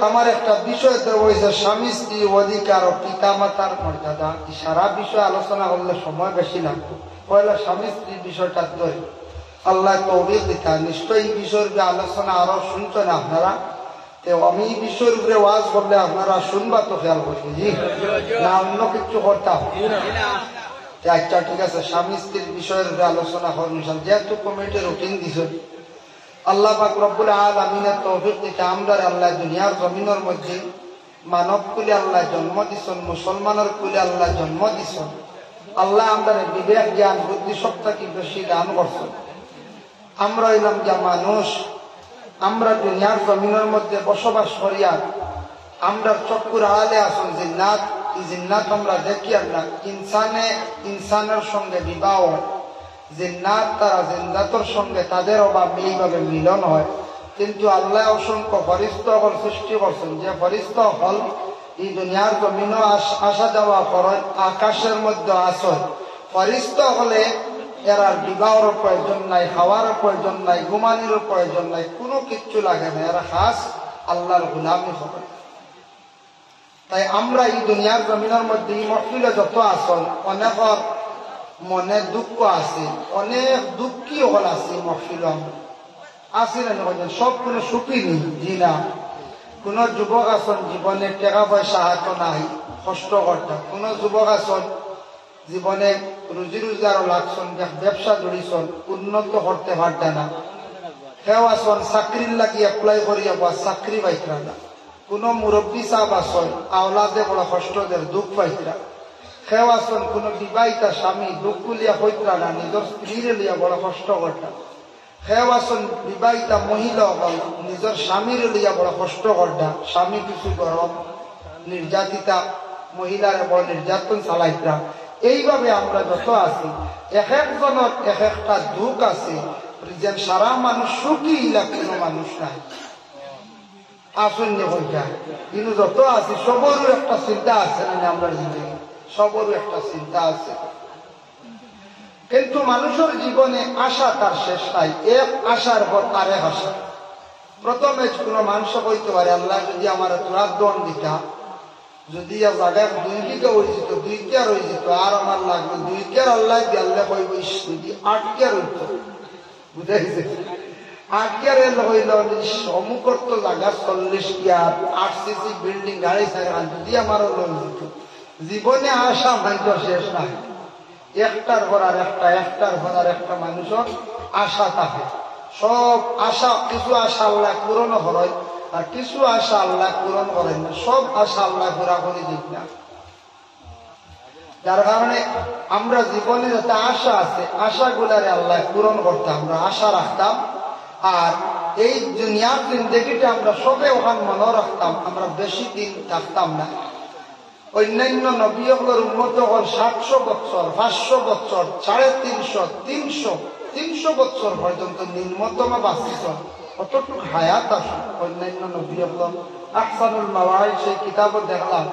আমার একটা বিষয় হয়েছে স্বামী স্ত্রী অধিকার ও পিতা মাতার মর্যাদা। সারা বিষয় আলোচনা করলে সময় বেশি লাগবে। পয়লা স্বামী স্ত্রীর বিষয়টা ধরে আল্লাহ তৌফিক দিতা। নিশ্চয়ই এই বিষয়ের উপরে আলোচনা আরো শুনছেন আপনারা। তো আমি এই বিষয়ের উপরে ওয়াজ করলে আপনারা শুনবা তো খেয়াল করছি জি না অন্য কিছু করতাম? আচ্ছা ঠিক আছে, স্বামী স্ত্রীর বিষয়ের উপরে আলোচনা করুন। যেহেতু কমিটি রুটিন দিছে আল্লাহ পাক রব্বুল আলামিনের তৌফিক দিতে আমরা আল্লাহ দুনিয়ার জমিনের মধ্যে মানব কুলে আল্লাহ জন্ম দিছেন, মুসলমানের কুলে আল্লাহ জন্ম দিছেন। আল্লাহ আমরা বিবেক জ্ঞান বুদ্ধি শক্তি বেশি দান করছেন। আমরা এলাম যা মানুষ, আমরা দুনিয়ার জমিনের মধ্যে বসবাস করিয়া আমরা চক্ষুর আড়ালে আসুন জিন্নাত। এই জিন্নাত আমরা দেখি আর না। ইনসানের সঙ্গে বিবাহ হয়, জিন্নাত তারা জিন্নাতের সঙ্গে তাদের অভাব এইভাবে মিলন হয়। কিন্তু আল্লাহ অসংখ্য ফরিস্তা সৃষ্টি করছেন, যে ফরিস্তা হল এই দুনিয়ার জমিনও আসা যাওয়া করেন, আকাশের মধ্যে আসন। ফরিস্তা হলে এরা বিবাহের প্রয়োজন নাই, খাওয়ার প্রয়োজন নাই, ঘুমানির প্রয়োজন নাই, কোনো কিচ্ছু লাগে না। এরা খাস আল্লাহর গোলামি হবে। তাই আমরা এই দুনিয়ার জমিনের মধ্যে এই মহফিলে যত আসন, অনেকের মনে দুঃখ আছে, অনেক দুঃখী হল আছে মহফিল আসি না। সব কোনো সুখী নেই জি না। কোন যুবক আসন জীবনে টাকা পয়সা হাত নাই, কষ্ট করতে। কোন যুবক আসন জীবনে রুজি রোজগার লাগছেন, ব্যবসা জড়িছন, উন্নত করতে পারতে না। কেউ আসন চাকরির লাগি এপ্লাই করিয়া চাকরি পাইতরা না। কোন মুরব্বী সাহেব আসন আওলাদে বড় কষ্টদের দুঃখ পাইতরা। কেউ আসন কোন বিবাহিতা স্বামী দুঃখ লিয়া হইতরা না, নিজের স্ত্রীর লিয়া বড় কষ্ট করতা। কেউ আসন বিবাহিতা মহিলা নিজের স্বামীর লিয়া বড় কষ্ট করতা। স্বামী কিছু গরম নির্যাতিতা মহিলার বড় নির্যাতন চালাইতরা। এইভাবে আমরা যত আছি এক একজনের এক একটা দুঃখ আছে। যেন সারা মানুষ সুখী ইলা কোনো মানুষ নাই আসুন কিন্তু যত আছে সবরও একটা চিন্তা আছে না। আমরা জিন্দগি সবরও একটা চিন্তা আছে, কিন্তু মানুষের জীবনে আশা তার শেষ নাই। এক আশার পর আরেক আশা। প্রথমে কোন মানুষ কইতে পারে আল্লাহ যদি আমার তোরা দন দিতা, যদি জায়গায় 2 বিঘা হয়ে যেত, 2 কেয়ার হয়ে যেত, আর আমার লাগবে 2 কেয়ার আল্লাহ দিয়ে আল্লাহ কইব যদি 8 কেয়ার হইত, বুঝাইছে 8 কেয়ার হইল সমুখর তো জায়গা 40 কেয়ার 8 বিল্ডিং গাড়ি সাইকেল যদি আমারও লোন দিত। জীবনে আশা ভাগ্য শেষ নাই। একটার পর আর একটা, একটার পর আর একটা মানুষের আশা থাকে। সব আশা, কিছু আশা আল্লাহ পূরণ হয় আর কিছু আশা আল্লাহ পূরণ করেন না। সব আশা আল্লাহ পুরা করে দিক না। যার কারণে আমরা জীবনে যত আশা আছে আশাগুলারে আল্লাহ পূরণ করতে আমরা আশা রাখতাম। আর এই দুনিয়ার জিন্দেগিটা আমরা সবে ওখান মনে রাখতাম, আমরা বেশি দিন থাকতাম না। অন্যান্য নবীগুলোর উন্নত হল 700 বছর, 500 বছর, 350, 300 বছর পর্যন্ত নিম্নতম বাঁচিত। কতটুকু হায়াত আছে অন্যান্য নবীগুলো। আহসানুল মাওয়াইদ সেই কিতাবও দেখলাম।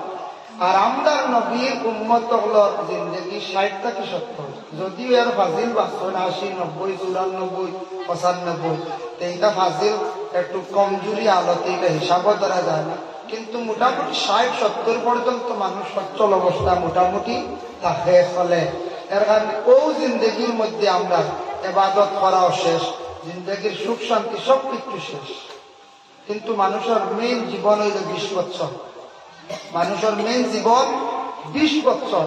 আর আমদার নবীর উম্মতগুলোর জিন্দগি 60 থেকে 70। যদিও এর ফাজিল বাঁচছেন 80, 90, 94, 95, এইটা ফাজিল একটু কমজোরি আলোতে এটা হিসাবও ধরা যায় না। কিন্তু মোটামুটি 60-70 পর্যন্ত মানুষ সচ্ছল অবস্থা মোটামুটি থাকে ফলে। এর কারণে ও জিন্দগির মধ্যে আমরা ইবাদত করাও শেষ, জিন্দগির সুখ শান্তি সবকিছু শেষ। কিন্তু মানুষের মেইন জীবন হইল 20 বছর। মানুষের মেইন জীবন 20 বছর।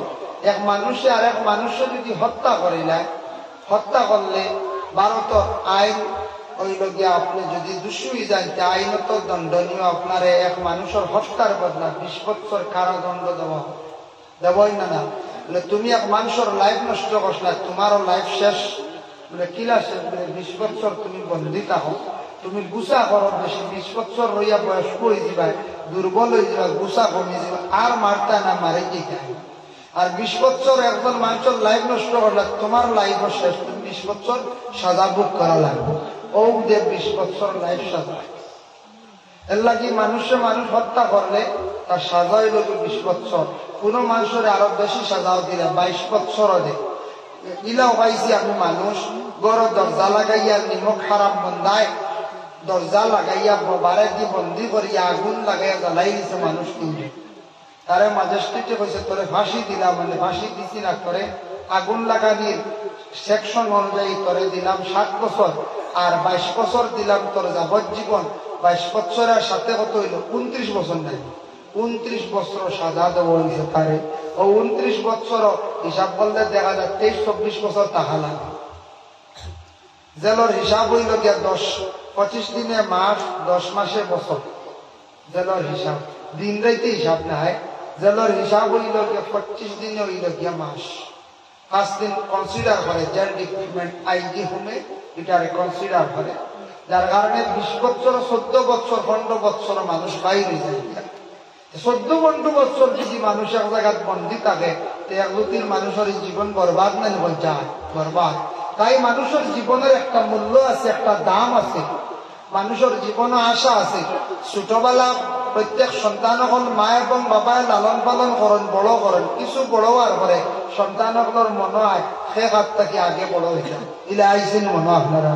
এক মানুষে আর এক মানুষে যদি হত্যা করিলে, হত্যা করলে ভারতের আইন হইল গিয়া আপনি যদি দোষী হয়ে যান আইনত দণ্ডনীয়। আপনার এক মানুষের হত্যার বদলা 20 বছর কারাদণ্ড দেবই না। তুমি এক মানুষের লাইফ নষ্ট করছ, তোমারও লাইফ শেষ। কিলা শেষ? 20 বছর তুমি বন্দী থাকো, তুমি গুছা করো বেশি, 20 বছর রইয়া বয়স্ক হয়ে যাবা, দুর্বল হয়ে যাবা, গুছা কমে যাবা, আর মারতা না মারে কি খায়। আর 20 বছর একজন মানুষের লাইফ নষ্ট করলে তোমার লাইফও শেষ, তুমি 20 বছর সাজা ভোগ করা লাগবে। ও যে 20 বছর লাইফ সাজা। এর লাগি মানুষ হত্যা করলে তার সাজা হইল 20 বছর। কোন মানুষের আরো বেশি সাজাও দিলে 22 বছরও দেয়। ইলাও পাইছি আমি মানুষ গড় দরজা লাগাইয়া নিমক হারাম বন্ধায় দরজা লাগাইয়া বারে দিয়ে বন্দি করিয়া আগুন লাগাইয়া জ্বালাই দিছে মানুষ কিন্তু তারে ম্যাজিস্ট্রেটে কইছে তোরে ফাঁসি দিলাম, মানে ফাঁসি দিছি না, করে আগুন লাগানির সেকশন অনুযায়ী করে দিলাম 7 বছর আর 22 বছর দিলাম তোর যাবজ্জীবন। 22 বছরের সাথে কত হইল 29 বছর নাই, 29 বছর সাজা দেওয়া হয়েছে তারে। ও 29 বছর হিসাব করলে দেখা যায় 23-24 বছর তাহা লাগে। জেলর হিসাব হইল গিয়া 25 দিনে মাস, 10 মাসে বছর। জেলর হিসাব দিন রাইতে হিসাব নাই, জেলর হিসাব হইল গিয়া 25 দিনে হইল গিয়া মাস। 5 দিন কনসিডার করে জেল ডিপার্টমেন্ট আইজি হোমে, এটারে কনসিডার করে, যার কারণে 20 বছর 14 বছর 15 বছর মানুষ বাইরে যায়। 14-15 বছর যদি মানুষ এক জায়গায় বন্দী থাকে তো এক দুটির মানুষের জীবন বরবাদ না যায়, বরবাদ। তাই মানুষের জীবনের একটা মূল্য আছে, একটা দাম আছে, মানুষের জীবনে আশা আছে। ছোটবেলা প্রত্যেক সন্তান হল মা এবং বাবায় লালন পালন করেন, বড় করেন, কিছু বড় হওয়ার পরে সন্তান হকলের মনে হয় সে হাত থেকে আগে বড় হয়ে যায়। ইলে আইসেন মনে আপনারা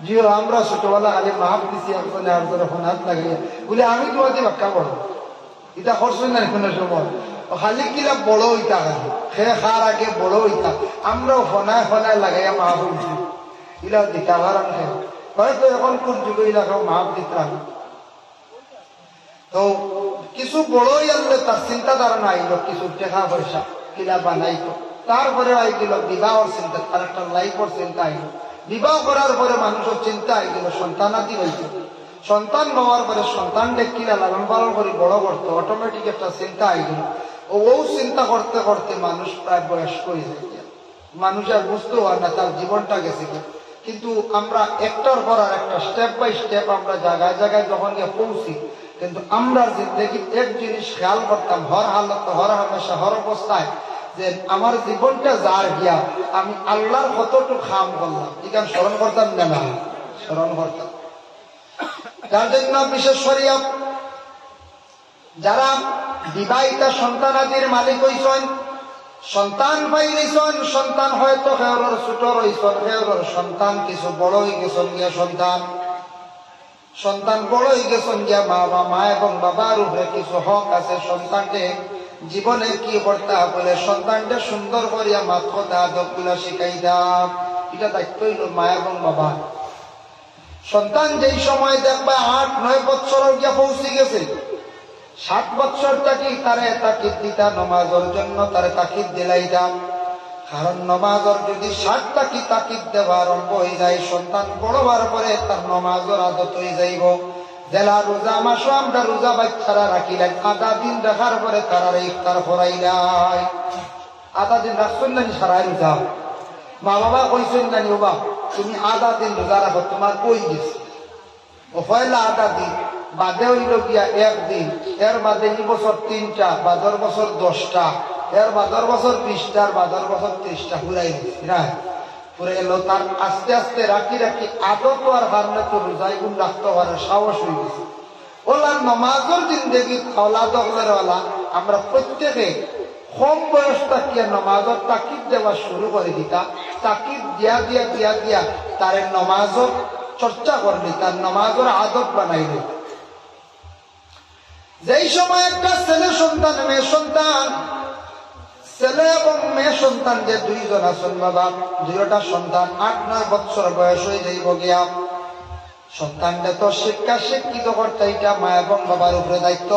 জিও আমরা ছোটবেলা আগে মাপ দিছি একজনে আরেকজনে হাত লাগাইয়া বলে আমি তোমাদের বাক্কা বড়, এটা করছেন না কোনো সময় খালি কিলা বড় হইতা খালি সে খার আগে বড় হইতা, আমরাও ফনায় ফনায় লাগাইয়া মাপ হইছি। ইলা দিতা হারান হয়তো এখন কোন যুগে এলাকাও মাপ দিতাম। তো কিছু বড়ই আনলে তার চিন্তাধারণা আইল, কিছু টাকা পয়সা কিলা বানাইতো, তারপরে আইগিল বিবাহর চিন্তা, তার একটা লাইফের চিন্তা আইল। বিবাহ করার পরে মানুষের চিন্তা আইগিল সন্তানাদি হয়েছে, সন্তান হওয়ার পরে সন্তানকে কিলা লালন পালন করে বড় করতো, অটোমেটিক একটা চিন্তা আইগিল। ও চিন্তা করতে করতে মানুষ প্রায় বয়স্ক হয়ে যায়, মানুষ আর বুঝতে হয় না তার জীবনটা গেছে কি। কিন্তু আমরা একটার পর আর একটা স্টেপ বাই স্টেপ আমরা জায়গায় জায়গায় যখন গিয়ে পৌঁছি, কিন্তু আমরা জিন্দগি এক জিনিস খেয়াল করতাম হর হালত, হর হামেশা, হর অবস্থায়, যে আমার জীবনটা যার গিয়া আমি আল্লাহর কতটুকু খাম করলাম, এখানে স্মরণ করতাম না, না স্মরণ করতাম। যার জন্য বিশেষ করিয়া যারা বিবাহিতা সন্তানাদির মালিক হইছেন, সন্তান পাই রইছেন, সন্তান হয়তো হেওরের ছোট রইছেন, হেওরের সন্তান কিছু বড় হয়ে গেছেন গিয়া, সন্তান বড় হয়ে গেছেন গিয়া, মা এবং বাবার উপরে কিছু হক আছে। সন্তানকে জীবনে কি করতে বলে সন্তানকে সুন্দর করিয়া মাত্রতা আদবগুলা শিখাই দাম, এটা দায়িত্ব হইল মা এবং বাবা। সন্তান যেই সময় দেখবা 8-9 বছর গিয়া পৌঁছে গেছে, 7 বছর থাকি তারে তাকিদ দিতা নমাজের জন্য, তারে তাকিদ দিলাইতাম। কারণ নমাজের যদি 7 তাকিদ দেওয়া আরম্ভ হয়ে যায়, সন্তান বড় হওয়ার পরে তার নমাজের আদত হয়ে যাইব। জেলা রোজা মাসও আমরা রোজা বাচ্চারা রাখিলাই, আধা দিন দেখার পরে তারা ইফতার করাইলাই। আধা দিন রাখছেন না সারাই রোজা, মা বাবা কইছেন না ও বাপ তুমি আধা দিন রোজা রাখো, তোমার কই গেছে ও পয়লা আধা দিন, বাদে হইল গিয়া 1 দিন, এর বাদে এই বছর 3টা, বাদর বছর 10টা, এর বাদর বছর 20টা, বাদর বছর 30টা পুরাই দিচ্ছি না, পুরে এলো। তার আস্তে আস্তে রাখি রাখি আদত আর কারণে তো রোজাই গুণ রাখতে পারে সাহস হয়ে গেছে। ওলার নমাজের জিন্দগি ওলা আমরা প্রত্যেকে কম বয়স তাকিয়া নমাজের তাকিদ দেওয়া শুরু করে দিতা, তাকিদ দিয়া দিয়া দিয়া দিয়া তার নমাজের চর্চা করলি, তার নমাজের আদত বানাই দিত। যেই সময় একটা ছেলে সন্তান মেয়ে সন্তান, ছেলে এবং মেয়ে সন্তান যে 2 জন আছেন বাবা, 2টা সন্তান 8-9 বছর বয়স হয়ে যাইব গিয়া, সন্তানটা তো শিক্ষা শিক্ষিত করতে এটা মা এবং বাবার উপরে দায়িত্ব।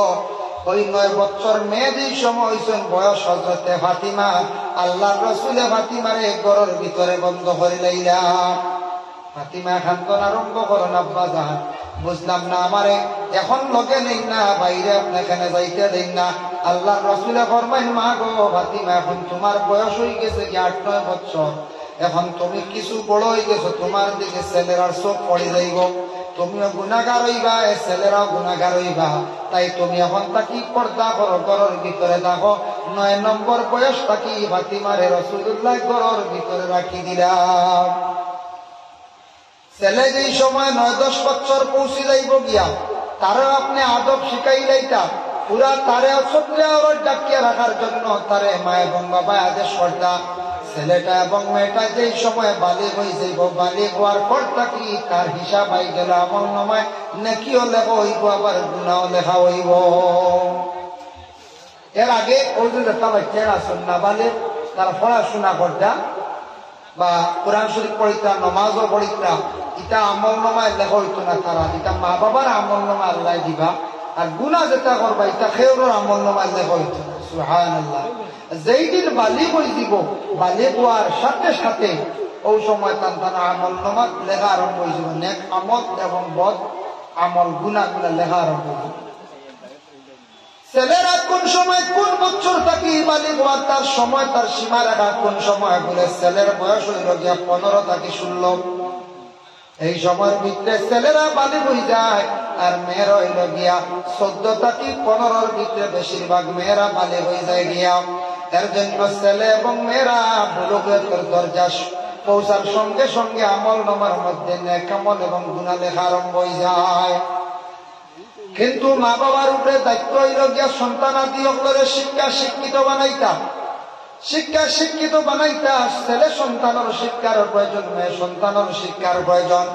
ওই 9 বছর মেয়ে যেই সময় হয়েছেন বয়স, হযরতে ফাতিমা, আল্লাহর রাসূলে ফাতিমারে ঘরের ভিতরে বন্ধ করে লাইলা। ফাতিমা খান্তন আরম্ভ করেন, আব্বা জান বুঝলাম না, আমারে এখন লগে নেই না, বাইরে আপনি এখানে যাইতে দেন না। আল্লাহর রাসূলে ফরমাইন, মা গো ফাতিমা, এখন তোমার বয়স হয়ে গেছে কি 8-9 বছর, এখন তুমি কিছু বড় হয়ে গেছো, তোমার দিকে ছেলেরার চোখ পড়ে যাইব, তুমিও গুনাহগার হইবা, ছেলেরাও গুনাহগার হইবা। তাই তুমি এখন তাকি পর্দা করো, ঘরের ভিতরে দেখো। 9 নম্বর বয়স তাকি ফাতিমারে রাসূলুল্লাহ ঘরের ভিতরে রাখি দিলাম। ছেলে যেই সময় 9-10 বছর পৌঁছে যাইব গিয়া, তারও আপনি আদব শিখাই লাইতা, পুরা তারে সত্যি ডাকিয়া রাখার জন্য তারে মা এবং বাবা আদেশ করতা। ছেলেটা এবং মেয়েটা যেই সময় বালিগ হয়ে যাইব, বালিগ হওয়ার পর থাকি তার হিসাব আই গেল আমল নামায়, নেকিও লেখা হইব আবার গুনাও লেখা হইব। এর আগে ওই যে একটা বাচ্চারা আসুন না বালিগ, তারা পড়াশোনা করতা বা কোরআন শরীফ পড়িতা, নমাজও পড়িতা, এটা আমল নামায় লেখা হইতো না। তারা এটা মা বাবার আমল নামায় আল্লাহ দিবা, আর গুনাহ যেটা করবা এটা খেউরের আমল নামায় লেখা হইতো না। সুবহানাল্লাহ। যেই দিন বালিগ হয়ে দিব, বালিগ হওয়ার সাথে সাথে ওই সময় তার আমল নামা লেখা আরম্ভ হয়ে যাব, নেক আমল এবং বদ আমল গুনাহগুলা লেখা আরম্ভ হয়ে যাব। ছেলেরা কোন সময় কোন বছর থাকি বালিগ হওয়ার তার সময়, তার সীমা রাখা কোন সময় বলে, ছেলের বয়স হইল গিয়া 15 থেকে 16, এই সময়ের ভিতরে ছেলেরা বালিগ হয়ে যায়, আর মেয়েরা হইল গিয়া 14 থেকে 15-র ভিতরে বেশিরভাগ মেয়েরা বালিগ হয়ে যায় গিয়া। এর জন্য ছেলে এবং মেয়েরা বুলুগের দরজা পৌঁছার সঙ্গে সঙ্গে আমল নামার মধ্যে নেক আমল এবং গুনাহ লেখা আরম্ভ হয়ে যায়। কিন্তু মা বাবার উপরে দায়িত্ব হইল গিয়া সন্তানাদি সকলে শিক্ষিত বানাইতা, শিক্ষিত বানাইতা। ছেলে সন্তানের শিক্ষার প্রয়োজন, মেয়ে সন্তানের শিক্ষার প্রয়োজন।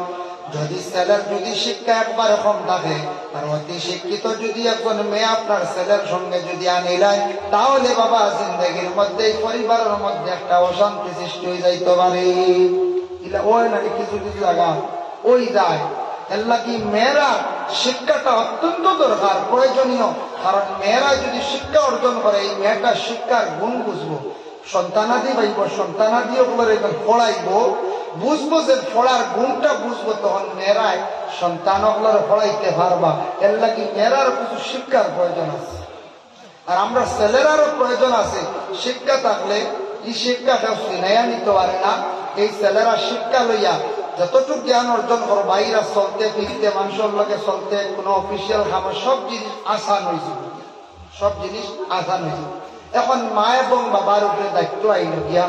যদি ছেলের যদি শিক্ষা একবার কম থাকে, আর অতি শিক্ষিত যদি একজন মেয়ে আপনার ছেলের সঙ্গে যদি আনিলায়, তাহলে বাবা জিন্দগির মধ্যে পরিবারের মধ্যে একটা অশান্তি সৃষ্টি হয়ে যাইতে পারে। ওই নাকি কিছু কিছু জায়গা ওই যায়। এর লাগি মেয়েরা শিক্ষাটা অত্যন্ত দরকার, প্রয়োজনীয়। কারণ মেয়েরা যদি শিক্ষা অর্জন করে, এই মেয়েটা শিক্ষার গুণ বুঝবো, সন্তানাদি পাইব, সন্তানাদিও করে পড়াইব, বুঝবো যে পড়ার গুণটা বুঝবো, তখন মেয়েরাই সন্তানগুলোর পড়াইতে পারবা। এর লাগি মেয়েরার কিছু শিক্ষার প্রয়োজন আছে, আর আমরা ছেলেরারও প্রয়োজন আছে। শিক্ষা থাকলে এই শিক্ষা কেউ চিনাইয়া নিতে পারে না। এই ছেলেরা শিক্ষা লইয়া যতটুকু জ্ঞান অর্জন করো, বাইরা চলতে ফিরতে, মানুষের লগে চলতে, কোন অফিসিয়াল খাবার, সব জিনিস আসান হয়েছে, সব জিনিস আসান হয়েছে। এখন মা এবং বাবার উপরে দায়িত্ব আইল গিয়া,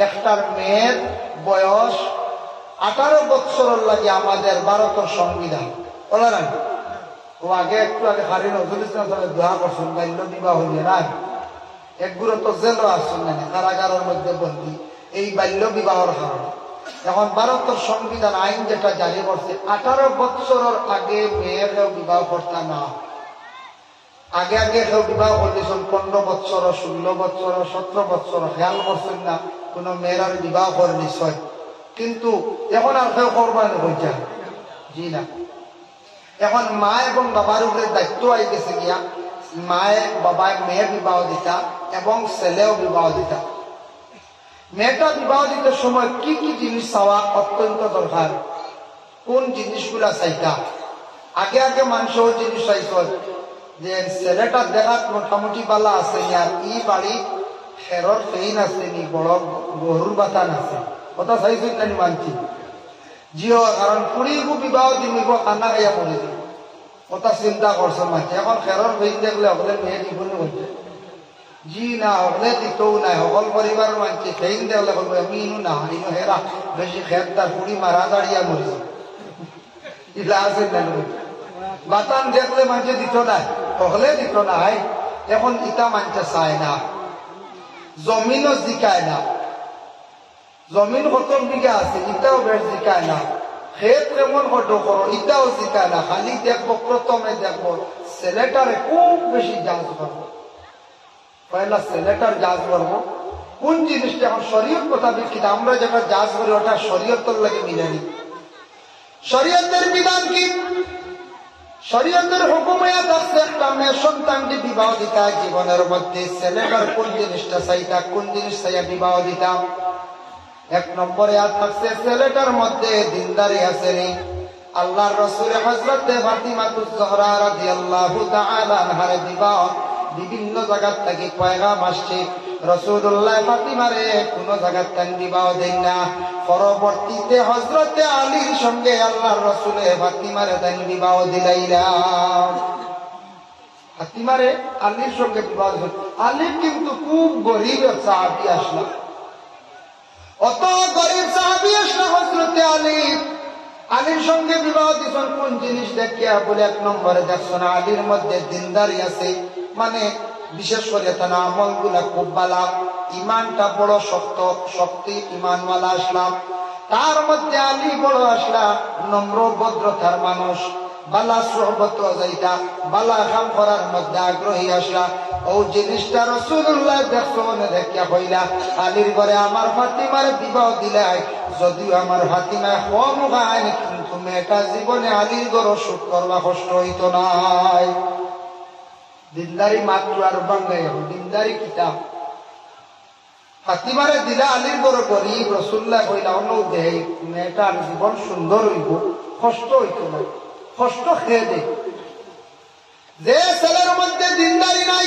একটার মেয়ের বয়স 18 বছরের লাগে আমাদের ভারতের সংবিধান বলা না। ও আগে একটু আগে হারি নজরুল ইসলাম দোয়া করছেন, বাল্য বিবাহ হইলে না, একগুলো তো জেলও আসছেন না, কারাগারের মধ্যে বন্দী এই বাল্য বিবাহের কারণে। এখন ভারতের সংবিধান আইন যেটা জারি করছে, 18 বছরের আগে মেয়েকেও বিবাহ করতে না। আগে আগে কেউ বিবাহ করতেছেন 15 বছর, 16 বছর, 17 বছর, খেয়াল করছেন না, কোন মেয়েরার বিবাহ করে নিশ্চয়। কিন্তু এখন আর কেউ করবানো হয়েছে, জি না। এখন মা এবং বাবার উপরে দায়িত্ব আই গেছে গিয়া, মায়ে বাবায় মেয়ে বিবাহ দিতা এবং ছেলেও বিবাহ দিতা। মেয়েটা বিবাহ দিতে সময় কি কি জিনিস চাওয়া অত্যন্ত দরকার, কোন জিনিসগুলা চাইতা। আগে আগে মানুষ ওই জিনিস চাইছ যে ছেলেটা দেখাত মোটামুটি বালা আছে নি, আর ই বাড়ি খেরর ফেইন আছে নি, বড় গরুর বাতান আছে, কথা চাইছ জানি মানছি জিও। কারণ পুরীগু বিবাহ দিমিব খানা খাইয়া পড়ে দিব, কথা চিন্তা করছে মানছি। এখন খেরর ফেইন দেখলে হলে মেয়ে জীবনে বলছে জি না, হলে দিতেও নাই। সকল পরিবারের মানছি ফেইন দেখলে বলবো আমি ইনু না, ইনু হেরা বেশি খের তার পুরী মারা দাঁড়িয়া মরেছে, ইলা আছে না। বাতান দেখলে মানছে দিত নাই, হলে দিত নাই। এখন ইটা মানছে চায় না, জমিনও জিকায় না, জমিন কত বিঘা আছে ইটাও বেশ জিকায় না, খেত কেমন কত করো ইটাও জিকায় না। খালি দেখবো প্রথমে দেখবো ছেলেটারে খুব বেশি জাজ করবো, পয়লা ছেলেটার জাজ করবো। কোন জিনিসটা এখন শরীয়ত কথা বিক্ষিত, আমরা যেটা জাজ করি ওটা শরীয়তের লাগে মিলেনি। শরীয়তের বিধান কি? শরীয়তের হুকুমে থাকছে একটা মেয়ে সন্তানকে বিবাহ দিতা জীবনের মধ্যে ছেলেটার কোন জিনিসটা চাইতা, কোন জিনিস চাইয়া বিবাহ দিতাম। 1 নম্বরে থাকছে ছেলেটার মধ্যে দিনদারি আছে নি। আল্লাহর রাসূল হযরত ফাতিমাতুজ জোহরা রাদিয়াল্লাহু তাআলা আনহার বিবাহ বিভিন্ন জায়গা থেকে পয়গাম আসছে, রাসূলুল্লাহ ফাতিমারে কোন জায়গা থেকে বিবাহ দেন না। পরবর্তীতে হযরত আলীর সঙ্গে আল্লাহর রাসূল ফাতিমারে দেন বিবাহ দিলাইলা। ফাতিমারে আলীর সঙ্গে বিবাহ দিল। আলী কিন্তু খুব গরিব সাহাবী আসলো, অত গরিব সাহাবী আসলো হযরত আলী। আলীর সঙ্গে বিবাহ দিছেন কোন জিনিস দেখিয়া বলে 1 নম্বরে দেখছেন আলীর মধ্যে দিনদারি আছে, মানে বিশেষ করে তার আমল গুলা খুব ভালো। ইমানটা বড় শক্ত, শক্তি ইমানওয়ালা আসলাম। তার মধ্যে আলী বড় আসলা নম্র ভদ্রতার মানুষ, বালা সোহবত যাইতা, বালা কাম করার মধ্যে আগ্রহী আসলা। ও জিনিসটা রাসূলুল্লাহ দেখছেন, দেখিয়া কইলা আলীর ঘরে আমার ফাতিমার বিবাহ দিলাই। যদিও আমার ফাতিমা কম গায়, কিন্তু মেয়েটা জীবনে আলীর ঘর সুখ করবা কষ্ট হইত নাই। দিনদারি মাত্র আর বাংলায় দিনদারি কিতাব ফাতিমারে দিলা আলীর ঘর গরিব। রাসূলুল্লাহ কইলা অন্য দেই মেয়েটার জীবন সুন্দর হইব, কষ্ট হইত না, কষ্ট খেয়ে দে। যে ছেলের মধ্যে দিনদারি নাই,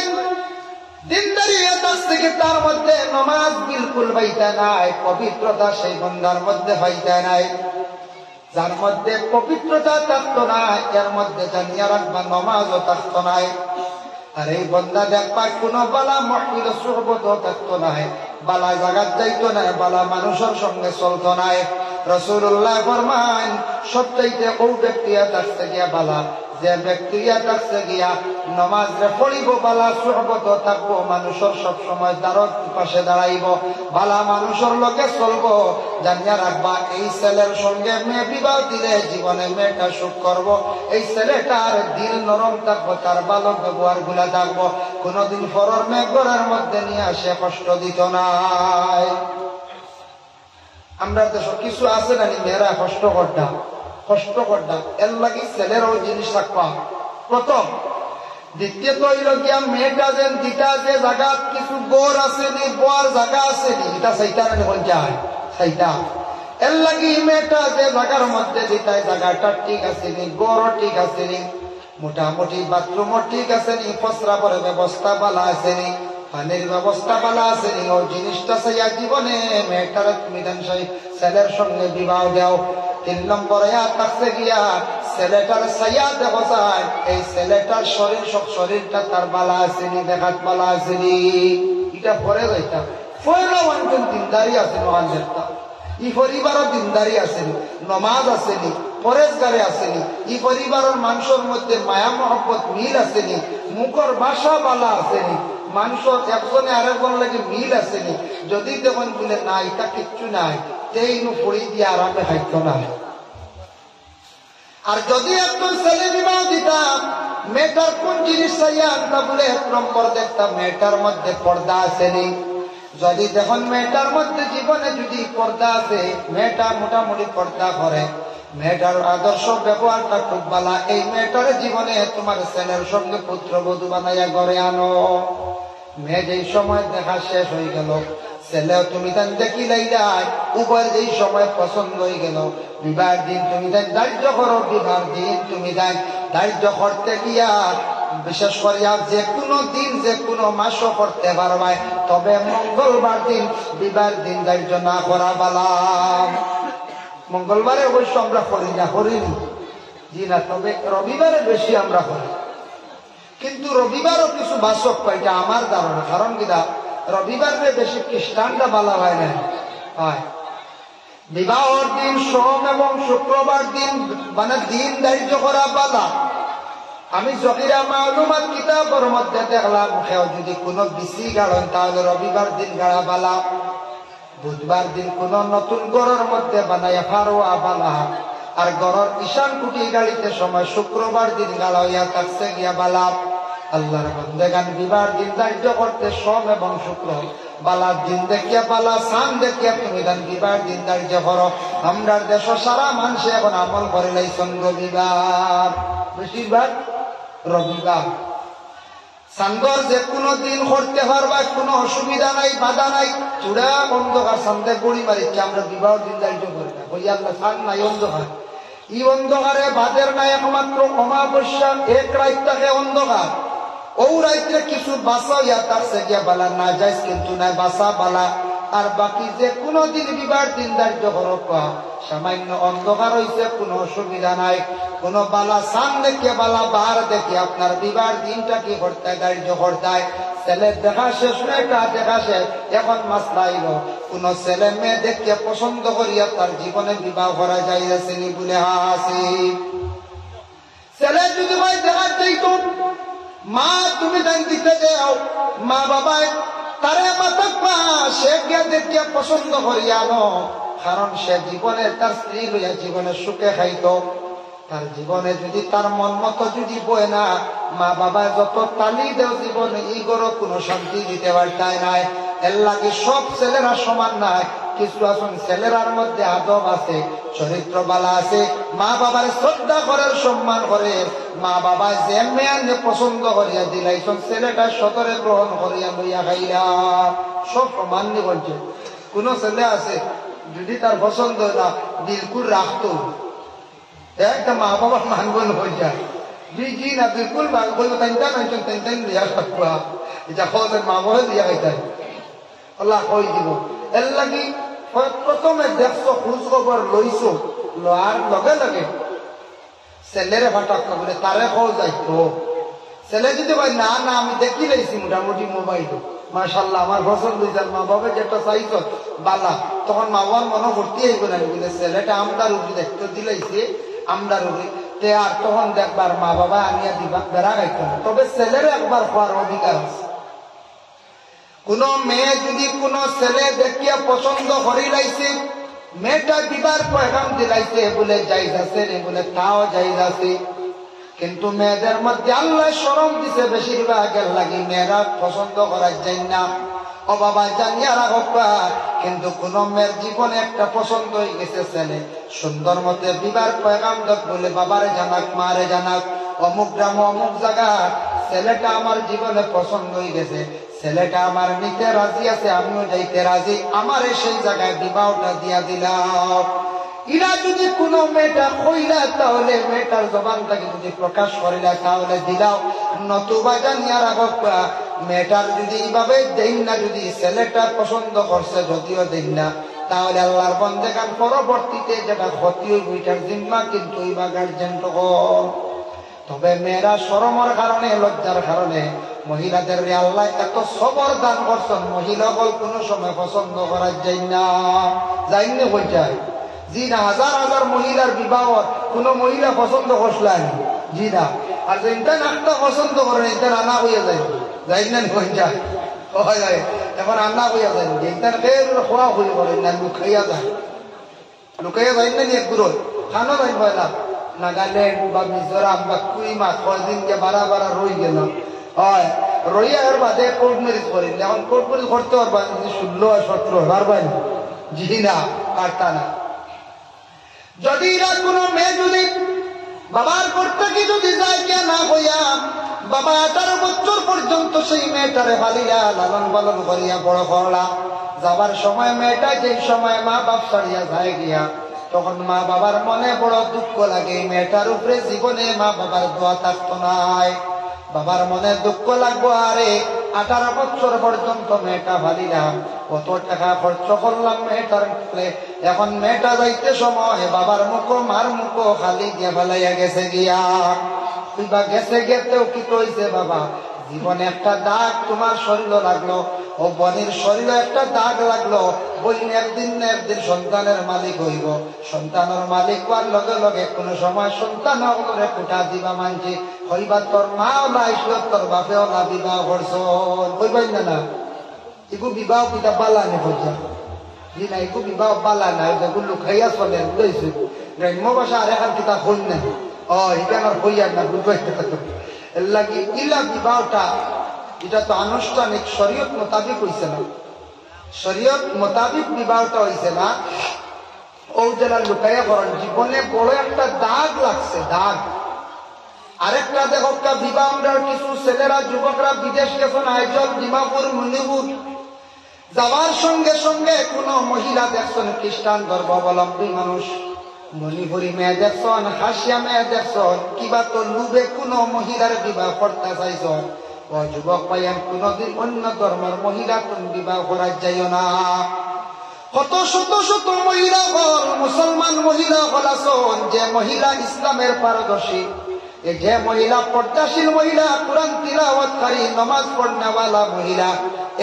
দিনদারি কাছ থেকে তার মধ্যে নামাজ বিলকুল পাইতে নাই, পবিত্রতা সেই বন্দার মধ্যে পাইতে নাই। যার মধ্যে পবিত্রতা থাকতো না, এর মধ্যে জানিয়া রাখবা নামাজও থাকতো নাই। আর এই বন্দা দেখবা কোন বালা মহফিল সুহবত থাকতো নাই, বালা জাগাত যাইতো না, বালা মানুষের সঙ্গে চলতো নাই। রাসূলুল্লাহ ফরমান সবচাইতে ও ব্যক্তি থাকছে গিয়া বালা, যে ব্যক্তি থাকছে গিয়া নমাজ রে পড়িব, বালা সুহবত থাকবো, মানুষের সব সময় দ্বারত পাশে দাঁড়াইব, বালা মানুষের লোকে চলবো। জানিয়া রাখবা এই ছেলের সঙ্গে মেয়ে বিবাহ দিলে জীবনে মেয়েটা সুখ করব। এই ছেলেটার দিল নরম থাকবো, তার ভালো ব্যবহার গুলা থাকবো, কোনদিন পরের মেয়ে ঘরের মধ্যে নিয়ে আসে কষ্ট দিত নাই। আমরা দেশ কিছু আছে না মেয়েরা কষ্ট করতাম, কষ্ট করতাম, এর লাগে ছেলের ওই জিনিস থাকবা প্রথম। দ্বিতীয়ত হইল গিয়া মেয়েটা যেন দিটা যে জায়গা কিছু বোর আসেনি, বোয়ার জায়গা আসেনি, এটা সেইটা না যায় সেইটা। এর লাগি মেয়েটা যে জায়গার মধ্যে দিতায় জায়গাটা ঠিক আসেনি, গড়ও ঠিক আসেনি, মোটামুটি বাথরুমও ঠিক আসেনি, প্রস্রাবের ব্যবস্থা ভালো আসেনি, পানির ব্যবস্থা ভালো আসেনি। ওই জিনিসটা সেইয়া জীবনে মেয়েটার তুমি ছেলের সঙ্গে বিবাহ দাও। 3 নম্বরে থাকছে গিয়া ছেলেটার সাইয়া দেখো যায়, এই ছেলেটার শরীরটা তার বালা আসেনি, দেখাত বালা আসেনি, এটা পরে যাইতা পয়লা ওয়ানজন দিনদারি আছে নহান দেখতা, ই পরিবারও দিনদারি আসেনি, নমাজ আসেনি, পরেজগারে আসেনি, ই পরিবারের মানুষের মধ্যে মায়া মহব্বত মিল আসেনি, মুখর ভাষা বালা আসেনি, মানুষের একজনে আরেকজন লাগে মিল আসেনি। যদি তেমন বলে না এটা কিচ্ছু নাই, তেইনু পড়ি দিয়ে আরামে খাইত না। আর যদি একজন ছেলে বিবাহ দিতাম, মেয়েটার কোন জিনিস চাইয়া আনতা বলে 1 নম্বর দেখতাম মেয়েটার মধ্যে পর্দা আসেনি। যদি দেখুন মেয়েটার মধ্যে জীবনে যদি পর্দা আছে, মেয়েটা মোটামুটি পর্দা করে, মেয়েটার আদর্শ ব্যবহারটা খুব ভালো, এই মেয়েটার জীবনে তোমার ছেলের সঙ্গে পুত্রবধূ বানাইয়া ঘরে আনো। মেয়ে যেই সময় দেখা শেষ হয়ে গেল, ছেলেও তুমি তান দেখি লাইলাই, উভয় যেই সময় পছন্দ হয়ে গেল, বিবাহের দিন তুমি তাই ধার্য করো, বিবাহের দিন তুমি তাই ধার্য করতে গিয়া বিশেষ করিয়া যে কোনো দিন যে কোনো মাসও করতে পারবাই, তবে মঙ্গলবার দিন বিবাহের দিন ধার্য না করা বালাম। মঙ্গলবারে অবশ্য আমরা করি না, করিনি জি না, তবে রবিবারে বেশি আমরা করি। কিন্তু রবিবারও কিছু বাসক পাইটা আমার ধারণা, কারণ কিনা রবিবারে বেশি খ্রিস্টানরা বালা হয় না, হয় বিবাহর দিন সোম এবং শুক্রবার দিন মানে দিন ধার্য করা বালা। আমি জহিরা মালুমাত কিতাবের মধ্যে দেখলাম যদি কোনো বিসি গাড়ন তাহলে রবিবার দিন গাড়া বালা, বুধবার দিন কোন নতুন গড়ের মধ্যে বানাইয়া ফারোয়া বালা, আর গড়ের ঈশান কুটি গাড়িতে সময় শুক্রবার দিন গাড়া হইয়া থাকছে গিয়া বালা। আল্লাহর বন্দেগান বিবাহ দিন ধার্য করতে সোম এবং শুক্র বালার দিন দেখিয়া বালা সান দেখিয়া তুমি দান বিবাহ দিন ধার্য করো। আমরা দেশ সারা মানুষে এখন আমল করে লাইছেন রবিবার, বেশিরভাগ রবিবার। সান্দর যে কোনো দিন করতে পারবা, কোনো অসুবিধা নাই, বাধা নাই। চূড়া অন্ধকার সান্দে গুড়ি মারিচ্ছে, আমরা বিবাহ দিন ধার্য করি না, বলি আল্লাহ সান নাই অন্ধকার। ই অন্ধকারে বাদের নাই, একমাত্র অমাবস্যা 1 রাত থাকে অন্ধকার। ও রাত্রে কিছু বাসা ইয়া থাকছে গিয়া বালা না যাইস, কিন্তু নাই বাসা বালা। আর বাকি যে কোনো দিন বিবাহ দিন ধার্য করো, সামান্য অন্ধকার হইছে কোনো অসুবিধা নাই, কোনো বালা সান দেখে বালা বার দেখে আপনার বিবাহ দিনটা কি করতে ধার্য করতে। ছেলে দেখা শেষ, মেয়েটা দেখা শেষ, এখন মাসলা আইল কোন ছেলে মেয়ে দেখে পছন্দ করিয়া তার জীবনে বিবাহ করা যাইয়াছেনি বলে হাসি। ছেলে যদি ভাই দেখা চাইত, মা তুমি দান দিতে যাও, মা বাবায় তারে মাতাপ্পা সে গিয়া দেখিয়া পছন্দ করিয়া আনো, কারণ সে জীবনে তার স্ত্রী লইয়া জীবনে সুখে খাইত। তার জীবনে যদি তার মন মতো যদি বয় না, মা বাবা যত তালি দেও জীবনে এই গরো কোনো শান্তি দিতে পারতায় নাই। এর লাগে সব ছেলেরা সমান নাই, কিছু আসুন ছেলেরার মধ্যে আদব আছে, চরিত্র বালা আছে, মা বাবার শ্রদ্ধা করার সম্মান করে। মা বাবা যে মেয়ে পছন্দ করিয়া দিলাইছেন ছেলেটা সতরে গ্রহণ করিয়া লইয়া খাইলা সব সমান নি বলছে। কোন ছেলে আছে যদি তার পছন্দ না বিলকুল রাখতো, একটা মা বাবা মানব হয়ে যায় জি না বিলকুল বলবো তাইটা নাইছেন তাই দিয়া থাকবা, এটা খোঁজের মা বাবা দিয়া খাইতাই আল্লাহ কই দিব। এর লাগি প্রথমে দেখছো খোঁজ খবর লইছো, লওয়ার লগে লগে ছেলেরে ফাটাক্কা বলে তারে খোঁজ যাইতো। ছেলে যদি ভাই না না আমি দেখি লাইছি মোটামুটি মোবাইল মাশাআল্লাহ আমার পছন্দ হয়েছে, মা বাবা যেটা চাইছ বালা, তখন মা বাবার মনে ভর্তি হইব না বলে ছেলেটা আমদার উপরে দেখতে দিলাইছে আমদার উপরে তে, আর তখন দেখবার মা বাবা আনিয়া দিবা বেড়া গাইত না। তবে ছেলের একবার হওয়ার অধিকার আছে। কোন মেয়ে যদি কোন ছেলে দেখিয়া পছন্দ করি লাইছে, মেয়েটা দিবার পয়গাম দিলাইছে বলে যাইজ আছে রে বলে তাও যাইজ আছে, কিন্তু মেয়েদের মধ্যে আল্লাহ শরম দিছে বেশিরভাগের লাগি মেয়েরা পছন্দ করার যায় না। ও বাবা জানিয়া রাখবা, কিন্তু কোন মেয়ের জীবনে একটা পছন্দ হয়ে গেছে ছেলে, সুন্দর মতে বিবার পয়গাম দেখ বলে বাবারে জানাক মারে জানাক অমুক গ্রাম অমুক জায়গা ছেলেটা আমার জীবনে পছন্দ হয়ে গেছে, ছেলেটা আমার নিতে রাজি আছে, আমিও যাইতে রাজি, আমারে সেই জায়গায় বিবাহটা দিয়া দিলাম। ইরা যদি কোনো মেয়েটা কইলা তাহলে মেয়েটার জবানটাকে যদি প্রকাশ করিলা তাহলে দিলাও, নতুবা জানিয়া রাখবা মেয়েটার যদি এইভাবে দেন না, যদি ছেলেটা পছন্দ করছে যদিও দেন না, তাহলে আল্লাহর বন্দেগান পরবর্তীতে যেটা ক্ষতি হইব এটার জিম্মা কিন্তু এইবা গার্জেন। তবে মেয়েরা শরমের কারণে লজ্জার কারণে মহিলাদের আল্লাহ এত সবর দান করছেন, মহিলাগুলো কোনো সময় পছন্দ করা যায় না, যাইনি হয়ে যায় জি না। হাজার হাজার মহিলার বিবাহ কোন মহিলা পছন্দ করলেন জি না, আর ইন্টার একটা পছন্দ করেন ইন্টার আনা হইয়া যায় যাই না হয়ে যায় এখন আনা হইয়া যায় ইন্টার খেয়ে খোয়া হয়ে করেন না, লুকাইয়া যায় লুকাইয়া যায় না এক গুরু খানো যাই না। নাগাল্যান্ড বা মিজোরাম বা কুইমা কয়দিন যে বারা বারা রই গেল হয় রইয়া এর বাদে কোর্ট ম্যারেজ করেন, এখন কোর্ট ম্যারেজ করতে পারবেন 16 আর 17 পারবেন জি না, পারতা না। যদি এরা কোনো মেয়ে যদি বাবার করতে কি যদি যায় কে না হইয়া বাবা 18 বছর পর্যন্ত সেই মেয়েটারে ফালিয়া লালন পালন করিয়া বড় করলা, যাবার সময় মেয়েটা যে সময় মা বাপ ছাড়িয়া যায় গিয়া তখন মা বাবার মনে বড় দুঃখ লাগে, মেয়েটার উপরে জীবনে মা বাবার দোয়া থাকতো নাই, বাবার মনে দুঃখ লাগবো। আরে 18 বছর পর্যন্ত মেয়েটা ভালিলাম, কত টাকা খরচ করলাম মেয়েটার, এখন মেয়েটা যাইতে সময় বাবার মুখ মার মুখ খালি দিয়ে ফেলাইয়া গেছে গিয়া, বা গেছে গেতেও কি কইছে বাবা জীবনে একটা দাগ তোমার শরীরে লাগলো, ও বোনের শরীরে একটা দাগ লাগলো, বইন একদিন না একদিন সন্তানের মালিক হইব, সন্তানের মালিক হওয়ার লগে লগে কোন সময় সন্তান করে কোটা দিবা মানছি হইবা তোর মা ওলা আসল তোর বাপে ওলা বিবাহ করছ হইবাই না না, এগু বিবাহ কিতা বালা নে হইয়া জি না, এগু বিবাহ বালা না, যেগুলো লুকাইয়া চলে বুঝাইছো গ্রাম্য ভাষা আর এখন কিতা হই না ও এটা আমার হইয়ার না বুঝবাই এর লাগে ইলা বিবাহটা এটা তো আনুষ্ঠানিক শরীয়ত মোতাবিক হইছে না, শরীয়ত মোতাবিক বিবাহটা হইছে না, ও যারা লুকাইয়া করেন জীবনে বড় একটা দাগ লাগছে দাগ। আরেকটা দেখো বিবাহ কিছু ছেলেরা যুবকরা বিদেশ গেছেন আইজল ডিমাপুর মণিপুর, যাওয়ার সঙ্গে সঙ্গে কোন মহিলা দেখছেন খ্রিস্টান ধর্মাবলম্বী মানুষ, মণিপুরি মেয়ে দেখছেন হাসিয়া মেয়ে দেখছেন, কিবা তো লুবে কোন মহিলার বিবাহ করতে চাইছেন, ও যুবক পাইয়ান কোনদিন অন্য ধর্মের মহিলা কোন বিবাহ করা যাইও না। কত শত শত মহিলা হল মুসলমান মহিলা হল আছেন যে মহিলা ইসলামের পারদর্শী, যে মহিলা পর্দাশীল মহিলা, কোরআন তিলাওয়াতকারী, নামাজ পড়নেওয়ালা মহিলা,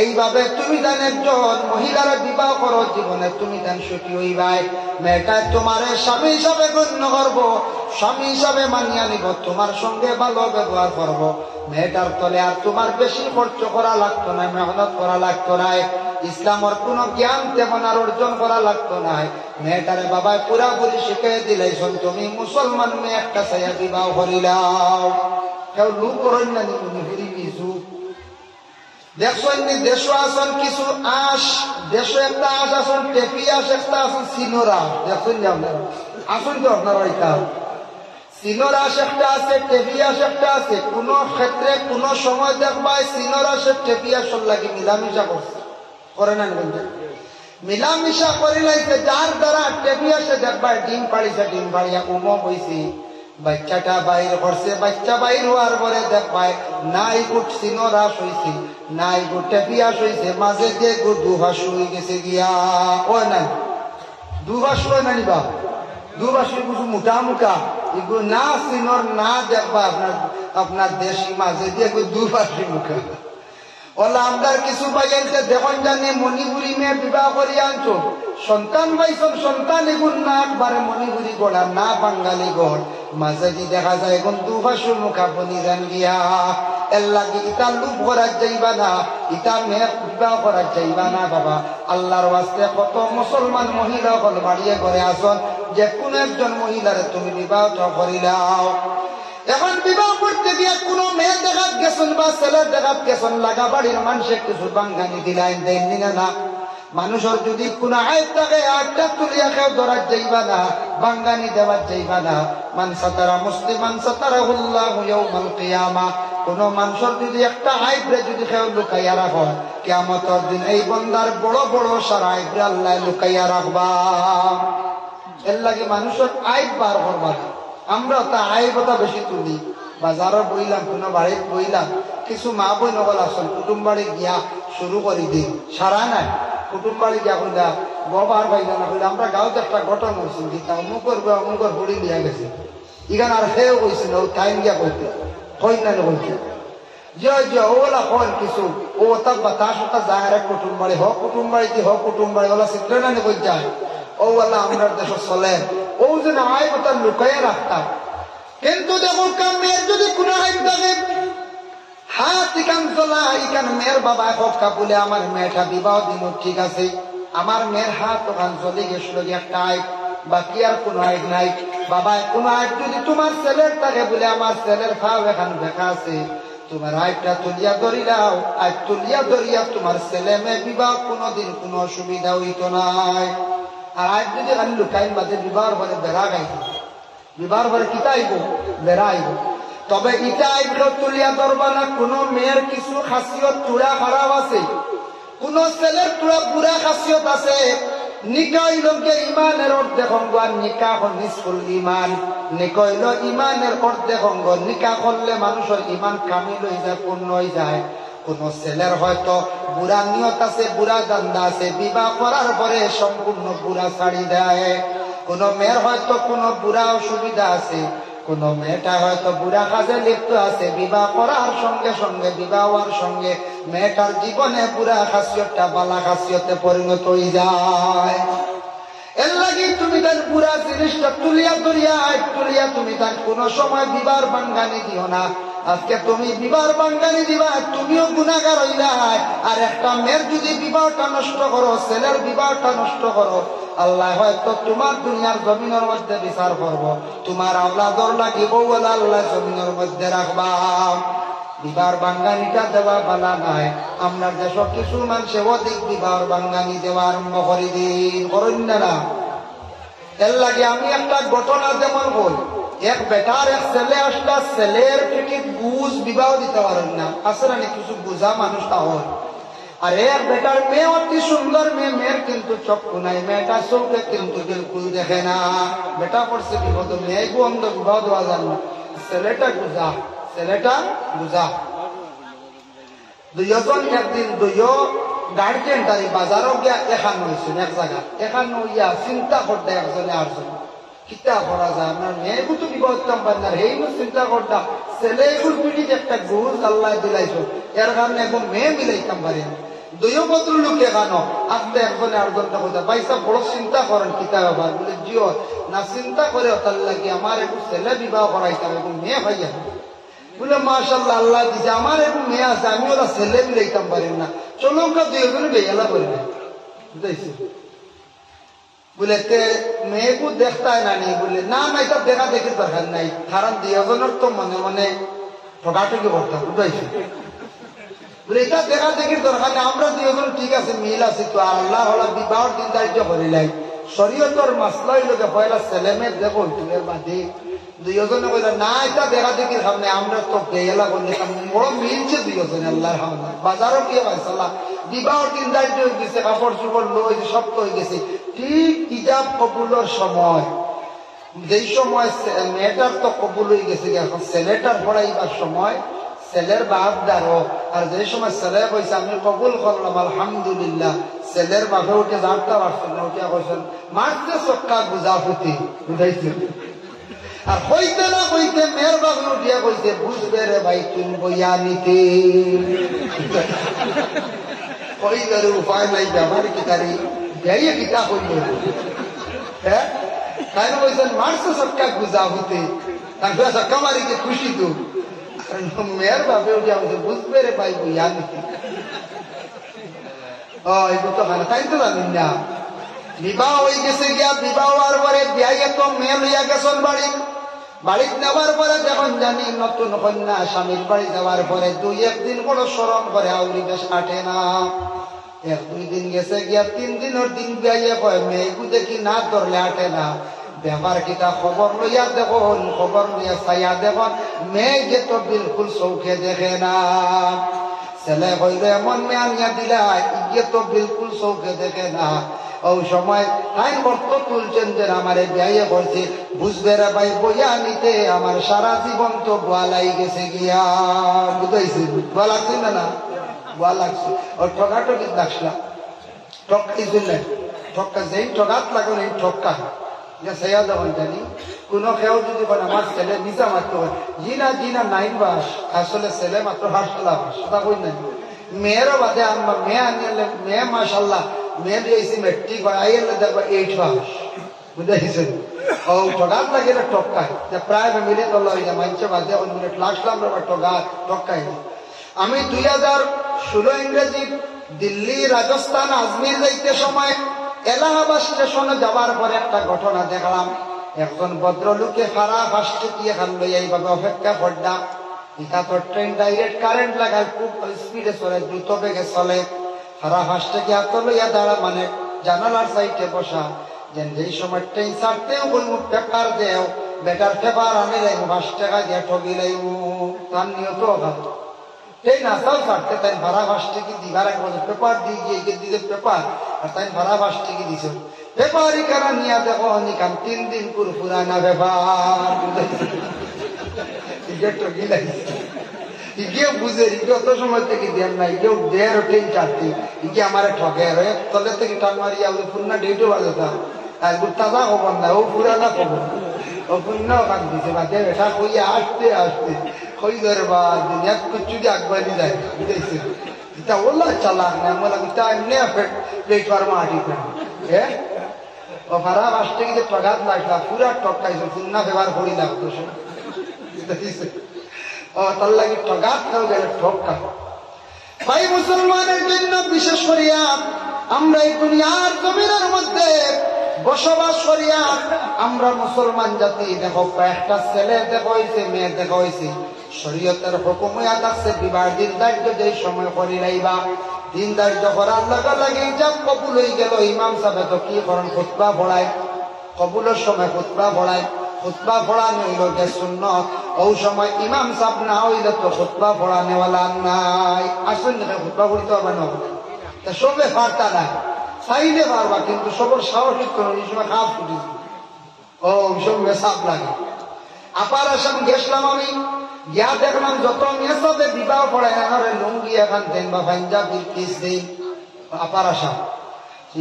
এইভাবে তুমি দেন একজন মহিলার বিবাহ করো, জীবনে তুমি দেন সুখী হইবাই, মেয়েটা তোমার স্বামী হিসাবে গণ্য করবো, স্বামী হিসাবে মানিয়া নিব, তোমার সঙ্গে ভালো ব্যবহার করব। মেয়েটার তলে আর তোমার বেশি খরচ করা লাগতো না, মেহনত করা লাগতো না, ইসলামের কোন জ্ঞান তেমন আর অর্জন করা লাগতো না। মেয়েটারে বাবায় পুরাপুরি শিখে দিলাইছেন, তুমি মুসলমান মেয়ে একটা চাইয়া বিবাহ করিলাও। কেউ লুক করেন না নিপুরি কিছু দেখছেন নি? দেশ আসন কিছু আস, দেশে একটা আস আসন টেপি আস, একটা আসন সিনোরা, দেখছেন নি আপনারা? আসুন তো আপনারা এটা সিনোর আস একটা আছে, টেপি আস একটা আছে। কোন ক্ষেত্রে কোন সময় দেখবা সিনোর আসে টেপি আসর লাগে মিলামিশা করছে, করে না? মিলামিশা করি লাইছে, যার দ্বারা টেপি আসে দেখবা ডিম পাড়িছে, ডিম পাড়িয়া উমো হয়েছে, বাচ্চাটা বাইর করছে, বাচ্চা বাইর হওয়ার পরে দেখবাই নাই গুট সিনোরাস হয়েছে, নাই গুট টেপিয়াস হয়েছে, মাঝে দিয়ে গু দুভাস হয়ে গেছে গিয়া। ও নাই দুভাস হয় না নিবা, দুভাস কিছু মোটা মোটা এগুলো না সিনোর না দেখবা আপনার আপনার দেশি মাঝে দিয়ে দুভাসী মুখা। ওলা আমদার কিছু পাইছে দেখুন জানি মণিপুরি মেয়ে বিবাহ করি আনছো, সন্তান পাইছন, সন্তান এগুন না একবারে মণিপুরি গড়া না বাঙালি গড়, মাঝে কি দেখা যায় এখন দুভাসু মুখা বনি যান গিয়া। এর লাগে ইটা লুপ করার যাইবা না, ইটা মেয়ে বিবাহ করার যাইবা না বাবা। আল্লাহর ওয়াস্তে কত মুসলমান মহিলা হল বাড়িয়ে করে আসন, যে কোন একজন মহিলারে তুমি বিবাহ করিলাও। এখন বিবাহ করতে গিয়ে কোন মেয়ে দেখাত গেছেন বা ছেলের দেখাত গেছেন, লাগা বাড়ির মানুষের কিছু বাঙ্গানি দিলাইন দেন দিনে না। মানুষের যদি কোন আয় থাকে আটটা তুলিয়া কেউ ধরার যাইবা না, বাঙ্গানি দেওয়ার যাইবা না। মান সাতারা মুসলিমান সাতারাহুল্লাহু ইয়াউমাল কিয়ামা। কোন মানুষের যদি একটা আইব্রে যদি কেউ লুকাইয়া রাখো, কিয়ামতের দিন এই বন্দার বড় বড় সারা আইব্রে আল্লাহ লুকাইয়া রাখবা। এর লাগে মানুষের আইব বার করবা। আমরা তা আইবতা বেশি তুলি, বাজারও বইলাম, কোন বাড়িতে বইলাম, কিছু মা বই নগল আসল কুটুম বাড়ি গিয়া শুরু করি দিন সারা নাই। কুটুম বাড়ি গিয়া কইলা বাবার ভাইলা না কইলা আমরা গাঁৱত একটা ঘটনা হয়েছিল, গীতা অমুকর অমুকর বুড়ি নিয়ে গেছে, ইখান আর সেও কইছিল টাইম গিয়া কইতে কই না কইতে যে ওলা হল কিছু ও তার বাতাস ওটা যায় কুটুম বাড়ি হোক, কুটুম বাড়িতে হোক, কুটুম বাড়ি ওলা চিত্র না কই যায় ও ওলা আমরা দেশ চলে ও যেন আয় কথা লুকাইয়া রাখতাম। কিন্তু দেখো মেয়ের যদি কোন আইন থাকে হাত ইকান চলা ইকান মেয়ের বাবা কথা বলে আমার মেয়েটা বিবাহ দিন ঠিক আছে, আমার মেয়ের হাত ওখান চলে গেছিল একটা আইন, বাকি আর কোন আইন নাই। বাবা কোন আইন যদি তোমার ছেলের থাকে বলে আমার ছেলের ভাব এখান দেখা আছে, তোমার আইটা তুলিয়া ধরিলাও, আইন তুলিয়া ধরিয়া তোমার ছেলে মেয়ে বিবাহ কোনদিন কোনো অসুবিধা হইত নাই। আর আজ যদি খালি লুকাইন বাদে বিবাহর পরে বেড়া গাইব, বিবাহর পরে কিতা আইব বেড়া আইব। তবে ইটা আইব তুলিয়া ধরবা না। কোন মেয়ের কিছু খাসিয়ত চূড়া খারাপ আছে, কোন ছেলের চূড়া বুড়া খাসিয়ত আছে। নিকা হইল ইমানের অর্ধেক অঙ্গ, আর নিকা হল নিষ্ফল ইমান। নিকা হইল ইমানের অর্ধেক অঙ্গ, নিকা করলে মানুষের ইমান কামিল হয়ে যায়, পূর্ণ হয়ে যায়। কোন ছেলের হয়তো বুড়া নিয়ত আছে, বুড়া দান্দা আছে, বিবাহ করার পরে সম্পূর্ণ বুড়া ছাড়ি দেয়। কোন মেয়ের হয়তো কোন বুড়া অসুবিধা আছে, কোন মেয়েটা হয়তো বুড়া কাজে লিপ্ত আছে, বিবাহ করার সঙ্গে সঙ্গে বিবাহ হওয়ার সঙ্গে মেয়েটার জীবনে বুড়া খাসিয়তটা বালা খাসিয়তে পরিণত হয়ে যায়। এর লাগি তুমি তার বুড়া জিনিসটা তুলিয়া ধরিয়া তুলিয়া তুমি তার কোন সময় বিবাহ বাঙ্গানি দিও না। আজকে তুমি বিবাহ বাঙ্গানি দিবা, তুমিও গুনাহগার হইলাই। আর একটা মেয়ের যদি বিবাহটা নষ্ট করো, ছেলের বিবাহটা নষ্ট করো, আল্লাহ হয়তো তোমার দুনিয়ার জমিনের মধ্যে বিচার করবো, তোমার আওলাদর লাগিব বলে আল্লাহ জমিনের মধ্যে রাখবা। বিবাহ বাঙ্গানিটা দেওয়া বালা নাই। আমরা দেশত কিছু মানুষে অধিক বিবাহ বাঙ্গানি দেওয়া আরম্ভ করে দিন করেন না। এর লাগে আমি একটা ঘটনা যেমন বল, এক বেটার এক ছেলে আসলা, ছেলের পিঠিত বুঝ বিবাহ দিতে পারেন না, আসলে না কিছু বুঝা মানুষ তাহল। আর এক বেটার মেয়ে অতি সুন্দর মেয়ে, মেয়ের কিন্তু চক্ষু নাই, মেয়েটা চোখে কিন্তু বিলকুল দেখে না। বেটা পড়ছে বিপদ, মেয়ে অন্ধ, বিবাহ দেওয়া যান না। ছেলেটা বুঝা, ছেলেটা বুঝা। দুইজন একদিন দুইও গার্জেন তারি বাজারও গিয়া এখান হয়েছেন এক জায়গা, এখান হইয়া চিন্তা করতে একজনে আরজন কিতা করা যায়, আপনার মেয়েগু তো বিবাহ করতাম পারেন, এইগুলো চিন্তা করতাম ছেলেগুর পিঠি একটা গুজ আল্লাহ দিলাইছ, এর কারণে এখন মেয়ে মিলাইতাম পারেন। দুইও ভদ্রলোকে কেন আস্তে একজনে আরেকজনটা কথা পয়সা বড় চিন্তা করেন কিতা ব্যাপার বলে জিও না চিন্তা করে তার লাগে আমার একটু ছেলে বিবাহ করাইতাম এবং মেয়ে ভাই যাবে বলে মাশাআল্লাহ আল্লাহ দিছে আমার একটু মেয়ে আছে আমি ওরা ছেলে মিলাইতাম পারি না চলো ওকে দুইজনে বেয়ালা করে না বুঝাইছি বলে তে মেয়েকে দেখতায় না নেই বলে না না এটা দেখা দেখি দরকার নাই কারণ দুইজনের তো মনে মনে ঠকাঠকি করতাম বুঝাইছি বলে এটা দেখা দেখির দরকার নেই আমরা দুইজন ঠিক আছে মিল আছে তো আল্লাহ হলো বিবাহর দিন দায়িত্ব করিলাই শরীয়তর মাসলা হইল পয়লা ছেলে মেয়ে দেখো তুলের বাদে দুইজনে কইল না এটা দেখা দেখির সামনে আমরা তো বেলা করলে বড় মিলছে দুইজনে আল্লাহর হামদে বাজারও কি ফয়সালা বিবাহর দিন দায়িত্ব হয়ে গেছে কাপড় চোপড় লই সব তো হয়ে গেছে ঠিক ইজাব কবুলের সময় যেই সময় মেয়েটার তো কবুল হয়ে গেছে এখন ছেলেটার পড়াইবার সময় ছেলের বাপ দাঁড়ো আর যে সময় ছেলে কইছে আমি কবুল করলাম আলহামদুলিল্লাহ ছেলের বাপে উঠে যারটা পারছেন না উঠে কইছেন মারতে চক্কা গুজা ফুটি বুঝাইছে আর হইতে না হইতে মেয়ের বাপে উঠিয়া কইছে বুঝবে রে ভাই তুমি বইয়া নিতে কইবার উপায় নাই ব্যবহার কি তারি যাইয়া কিতা হইল হ্যাঁ তাই না কইছেন মারতে চক্কা গুজা ফুটি তারপরে চক্কা মারিকে খুশি তো মেয়ের বাপে উঠে আমাকে বুঝবে রে ভাই বইয়া নিতে তাই তো জানেন না বিবাহ হয়ে গেছে গিয়া বিবাহ হওয়ার পরে বিয়ে তো মেয়ে লইয়া গেছেন বাড়িতে নেওয়ার পরে যখন জানি নতুন কন্যা স্বামীর বাড়ি যাওয়ার পরে দুই একদিন বড় স্মরণ করে আউরি বেশ কাটে না এক দুই দিন গেছে গিয়া 3 দিনের দিন বিয়ে কয় মেয়েকু দেখি না ধরলে আটে না ব্যাপার কিটা খবর লইয়া দেখুন খবর লইয়া চাইয়া দেখুন মেয়ে যে তো বিলকুল চৌখে দেখে না ছেলে হইলে এমন মেয়ে আনিয়া দিলা ইয়ে তো বিলকুল চৌখে দেখে না ওই সময় আইন বর্ত তুলছেন যে আমারে বিয়ে করছে বুঝবে রে ভাই বইয়া নিতে আমার সারা জীবন তো বোয়া লাই গেছে গিয়া বুঝাইছে বোয়া লাগছে না বোয়া লাগছে ওর ঠকাঠকি লাগছিলাম ঠকাইছিল ঠকা যেই ঠকাত লাগুন এই ঠকা সেয়া যখন জানি কোন খেয়েও যদি বলে আমার ছেলে নিজা মাত্র জিনা 9 বাস আসলে ছেলে মাত্র 8 বাস তা কই নাই মেয়েরও বাদে আমরা মেয়ে আনিলে মেয়ে মাশাল্লাহ মেয়ে দিয়েছি মেট্রিক আইলে দেখবো 8 বাস বুঝাইছেন ও ঠকাত লাগে না ঠকায় প্রায় ফ্যামিলি তো লইয়া মানছে বাদে 1 মিনিট লাগলাম ঠকাই আমি 2016 ইংরেজি দিল্লি রাজস্থান আজমির যাইতে সময় এলাহাবাদ স্টেশনে যাওয়ার পরে একটা ঘটনা দেখলাম একজন ভদ্রলোকে সারা ফার্স্টে দিয়ে খান লইয়া এইভাবে অপেক্ষা করলাম এটা তো ট্রেন ডাইরেক্ট কারেন্ট লাগায় খুব স্পিডে চলে দ্রুত বেগে চলে সারা ফার্স্টে গিয়ে এত লইয়া দাঁড়া মানে জানালার সাইডে বসা যেই সময় ট্রেন ছাড়তেও বলবো পেপার দেও বেটার পেপার আনি লাগবো 5 টাকা দিয়ে ঠগি লাগবো তার নিয়ত ভালো এই না তাও ছাড়তে তাই ভাড়া 5 টাকা দিবার এক বছর পেপার দিয়ে গিয়ে দিতে পেপার আর তাই ভাড়া 5 টাকা দিছে পেপারই কারা নিয়ে দেখো নিকাম 3 দিন পুরানা পেপার ঠগি লাগছে ইগেও বুঝে ইগে অত সময় থেকে দেন না ইগেও দেড় ট্রেন চারটি ইগে আমার ঠগে তলে থেকে টান মারিয়া পুরনা ডেটও বাজতা আর তাজা খবর না ও পুরানা খবর ও পুণ্যাও কান দিছে বা দেব এটা কইয়া আসতে আসতে কই ধরে বা দুনিয়া কিছু দিয়ে আগবাড়ি যায় বুঝেছে এটা ওলা চালাক না বলা এটা এমনি প্লেট ফার্মা আটি হ্যাঁ ও ভাড়া 5 টাকা যে ঠগাত লাগলা পুরা ঠকাইছে পুন্না ব্যবহার করি লাগতো বুঝেছে ও তার লাগে ঠগাত খাও গেলে ঠকা ভাই মুসলমানের জন্য বিশেষ করিয়া আমরা এই দুনিয়ার জমিনের মধ্যে বসবাস করিয়া আমরা মুসলমান জাতি দেখো একটা ছেলে দেখা হয়েছে মেয়ে দেখা হয়েছে শরীয়তের হুকুম আছে বিবাহ দিন দায়িত্ব যে সময় করি রাইবা দিন দায়িত্ব করার লাগে যা কবুল হয়ে গেল ইমাম সাহেব তো কি করেন খুতবা পড়ায় কবুলের সময় খুতবা পড়ায় খুতবা পড়ানো হইল যে সুন্নত ওই সময় ইমাম সাহেব না হইলে তো খুতবা পড়ানেওয়ালা নাই আসুন খুতবা পড়তে হবে না তা সবে পারতা না চাইলে পারবা কিন্তু সবর সাহসিক করুন এই সময় খাপ ফুটেছে ও ওইসব মেসাব লাগে আপার আসাম গেছিলাম আমি গিয়া দেখলাম যত মেসাবে বিবাহ পড়ায় না লুঙ্গি এখান দেন বা পাঞ্জাবির পিস দিন আপার আসাম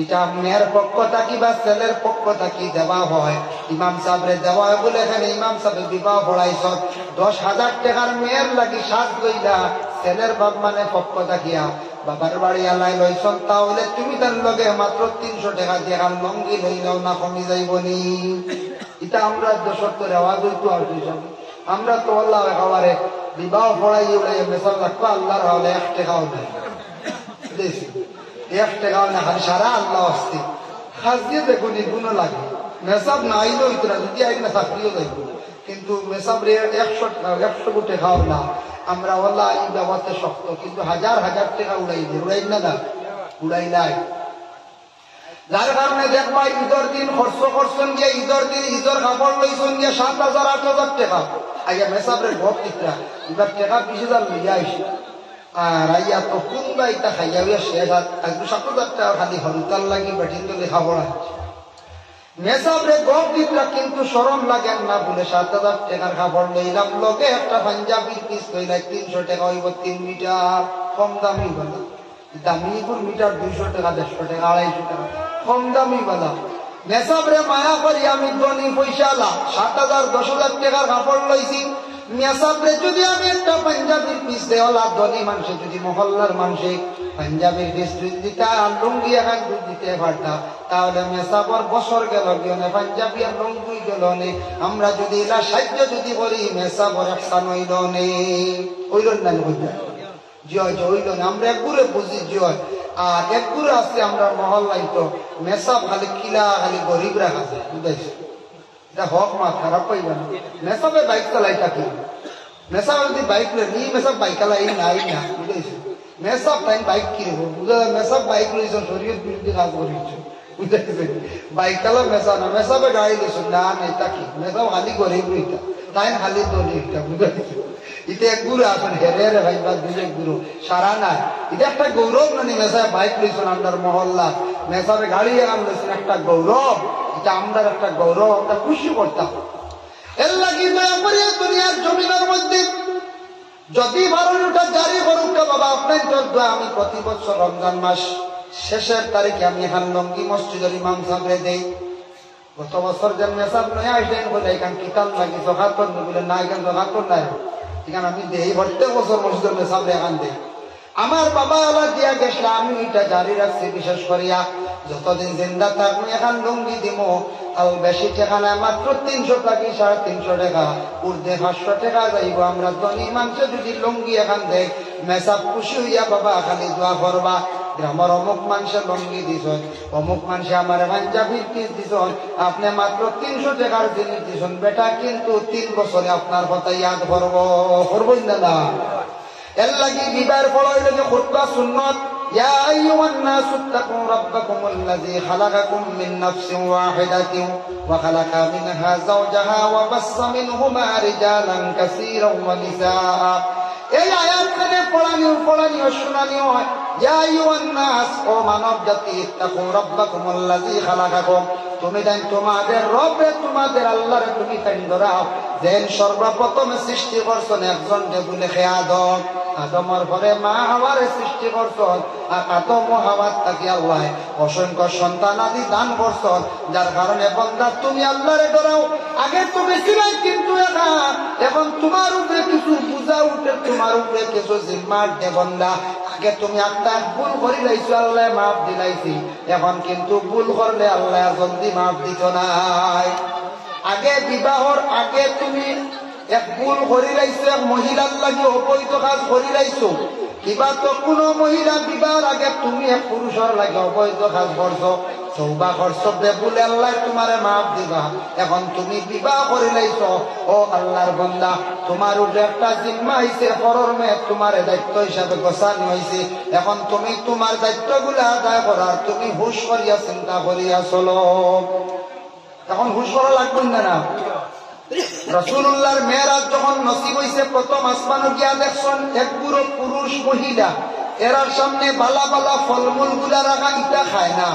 এটা মেয়ের পক্ষ থাকি বা ছেলের পক্ষ থাকি দেওয়া হয় ইমাম সাহেবরে দেওয়া হয় বলে এখানে ইমাম সাহেব বিবাহ পড়াইছ 10,000 টাকার মেয়ের লাগি সাজ লইলা ছেলের বাপ মানে পক্ষ থাকিয়া বাবার বাড়ি আলাই লইছন তাহলে তুমি তার লগে মাত্র 300 টাকা দিয়ে লঙ্গি লইলাও না কমি যাইবনি। এটা আমরা দশর তো রেওয়াজ হইতো আর আমরা তো আল্লাহ একেবারে বিবাহ পড়াই উড়াই মেসাল রাখবো আল্লাহর হলে 1 টাকাও নেই, 1 টাকাও না, খালি সারা আল্লাহ আসছে খাস দিয়ে দেখুন গুণ লাগে। মেসাব না আইলেও হইতো না, যদি আইন না চাকরিও যাইব, কিন্তু মেসাব রে 100 কোটি খাও না। আমরা আল্লাহ এই ব্যবহারতে শক্ত, কিন্তু হাজার হাজার টাকা উড়াই দিই, উড়াই না না উড়াই নাই। যার কারণে দেখবা ঈদের দিন খরচ করছেন গিয়ে, ঈদের দিন ঈদের কাপড় লইছেন গিয়ে 7,000 8,000 টাকা। আগে মেসাবরের ঘর দিকরা এবার টাকা 20,000 লইয়া আইসি, আর আইয়া তো কোন বাইটা খাইয়া হইয়া শেষ। আর 7,000 টাকা খালি হরতাল লাগি বেঠিন তো লেখা পড়া মেসাবরে গপ দিকরা, কিন্তু সরম লাগেন না বলে 7,000 টাকার কাপড় লইলাম, লোকে একটা পাঞ্জাবির পিস লইলাই 300 টাকা হইব 3 মিটার, কম দামি বলা। দামি মিটার 200 টাকা 150 টাকা 250 টাকা কম দামি বলা। মেসাবরে মায়া করি আমি ধনী পয়সালা 7,000 10,000 টাকার কাপড় লইছি। মেসাবরে যদি আমি একটা পাঞ্জাবির পিস দেওয়ালা ধনী মানুষে, যদি মহল্লার মানুষে পাঞ্জাবির পিস দিতে আর লুঙ্গি এখন দিতে পারতাম, তাহলে মেসাবর বছর গেল গিয়ে পাঞ্জাবি আর লুঙ্গি গেল নে। আমরা যদি এলা সাহায্য যদি করি মেসাবর একসান হইল নে, হইল না জয় জয় হইল না। আমরা একগুড়ে বুঝি জয়, আর একগুড়ে আছে আমরা মহল্লাই তো মেসাব খালি কিলা খালি গরিবরা আছে, বুঝাইছে এটা হক মা খারাপ পাইবা না। মেসাবে বাইক চালাই থাকি, মেসাব যদি বাইক নি মেসাব বাইক চালাই নাই না, বুঝাইছে মেসাব তাই বাইক কিনব, বুঝা মেসাব বাইক লইছ শরীর বিরুদ্ধে কাজ করিছ, বুঝাইছে বাইক চালা মেসা না, মেসাবে গাড়ি লইছ না নাই তাকি মেসাব খালি গরিব রইতা, তাই খালি দলি এটা, বুঝাইছে এটা এক গুরু আসেন হেরে রে ভাই বা দুই গুরু সারা নাই। এটা একটা গৌরব নানি মেসাবে বাইক লইছেন আপনার মহল্লা, মেসাবে গাড়ি এখন লইছেন একটা গৌরব, এটা আমরা একটা গৌরব, আমরা খুশি করতাম। এর লাগি দয়া করিয়া দুনিয়ার জমিনের মধ্যে যদি 12টা জারি করুক বাবা আপনার দোয়া, আমি প্রতি বছর রমজান মাস শেষের তারিখে আমি এখন লঙ্গি মসজিদের ইমাম সাহেবরে দেই। গত বছর যে মেসাব নয় আসলেন বলে এখান কিতাব লাগি জগাতর বলে না, এখান জগাতর নাই, এখানে আমি দেই প্রত্যেক বছর মসজিদের মেসাবরে এখান দেই। আমার বাবা আল্লাহ দিয়া গেছিল, আমি এটা জারি রাখছি বিশেষ করিয়া যতদিন জিন্দা থাকবো এখন লুঙ্গি দিব। আর বেশি টাকা নাই, মাত্র 300 টাকা 350 টাকা, উর্ধে 500 টাকা যাইব। আমরা ধনী মানুষে যদি লুঙ্গি এখান দেয় মেসাব খুশি হইয়া বাবা খালি দোয়া করবা, গ্রামের অমুক মানুষে লুঙ্গি দিছ, অমুক মানুষে আমার পাঞ্জাবির পিস দিছ, আপনি মাত্র 300 টাকার জিনিস দিছেন বেটা, কিন্তু 3 বছরে আপনার কথা ইয়াদ করবো, করবই না। এর লাগি বিবার পড়াই লাগে খুতবা সুন্নত। ইয়া আইয়ুহান নাসু তাকু রাব্বাকুমুল লাযী খালাকাকুম মিন নাফসিন ওয়াহিদাতিন ওয়া খালাকা মিনহা যাওজাহা ওয়া বাসসা মিনহুমা রিজালান কাসীরান ওয়া নিসা। এই আয়াতখানে পড়ানিও শোনানিও হয়। ইয়া আইয়ুহান নাস, ও মানব জাতি, তাকু রাব্বাকুমুল লাযী খালাকাকুম, তুমি দেন তোমাদের রবে, তোমাদের আল্লাহরে তুমি তাই ধরাও, যেন সর্বপ্রথম সৃষ্টি করছেন একজন বলে খে আদম, আদমর পরে মা হাওয়ারে সৃষ্টি করছেন, আর আদম ও হাওয়ার থাকি আল্লাহ অসংখ্য সন্তান আদি দান করছেন। যার কারণে বান্দা তুমি আল্লাহরে ধরাও। আগে তুমি ছিলাই কিন্তু এখন তোমার উপরে কিছু বুঝা উঠে, তোমার উপরে কিছু জিম্মার দে বান্দা। আগে তুমি একটা ভুল করি লাইছো, আল্লাহ মাফ দিলাইছি, এখন কিন্তু ভুল করলে আল্লাহ জলদি মাফ দিত নাই। আগে বিবাহর আগে তুমি এক ভুল করি লাইছো, এক মহিলার লাগে অবৈধ কাজ করি লাইছো, কিবা তো কোনো মহিলা বিবাহর আগে তুমি এক পুরুষের লাগে অবৈধ কাজ করছো, সৌবা করছো বলে আল্লাহ তোমারে মাফ দিবা। এখন তুমি বিবাহ করে লাইছো, ও আল্লাহর বান্দা, তোমার উপরে একটা জিম্মা হইছে, পরর মেয়ে তোমার দায়িত্ব হিসাবে গোছানো হয়েছে। এখন তুমি তোমার দায়িত্বগুলো আদায় করার তুমি হুশ করিয়া চিন্তা করিয়া চলো। এখন হুশ করা লাগবে না। রাসূলুল্লাহর মেরাজ যখন নসিব হইছে, প্রথম আসমানে গিয়া দেখছেন এক পুরো পুরুষ মহিলা, এরার সামনে বালা বালা ফলমূল গুলা রাখা, ইটা খায় না,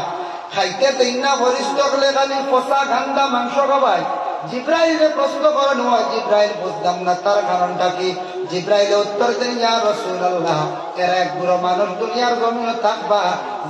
খাইতে দেই না, বরিষ্ঠ হলে খালি পচা ঘান্ডা মাংস খাবায়। জিব্রাইলে প্রশ্ন করেন হয়, জিব্রাইল বুঝলাম না তার কারণটা কি? জিব্রাইলে উত্তর দেন, ইয়া রাসূলুল্লাহ, এরা এক বুড়ো মানুষ দুনিয়ার জমিনে থাকবা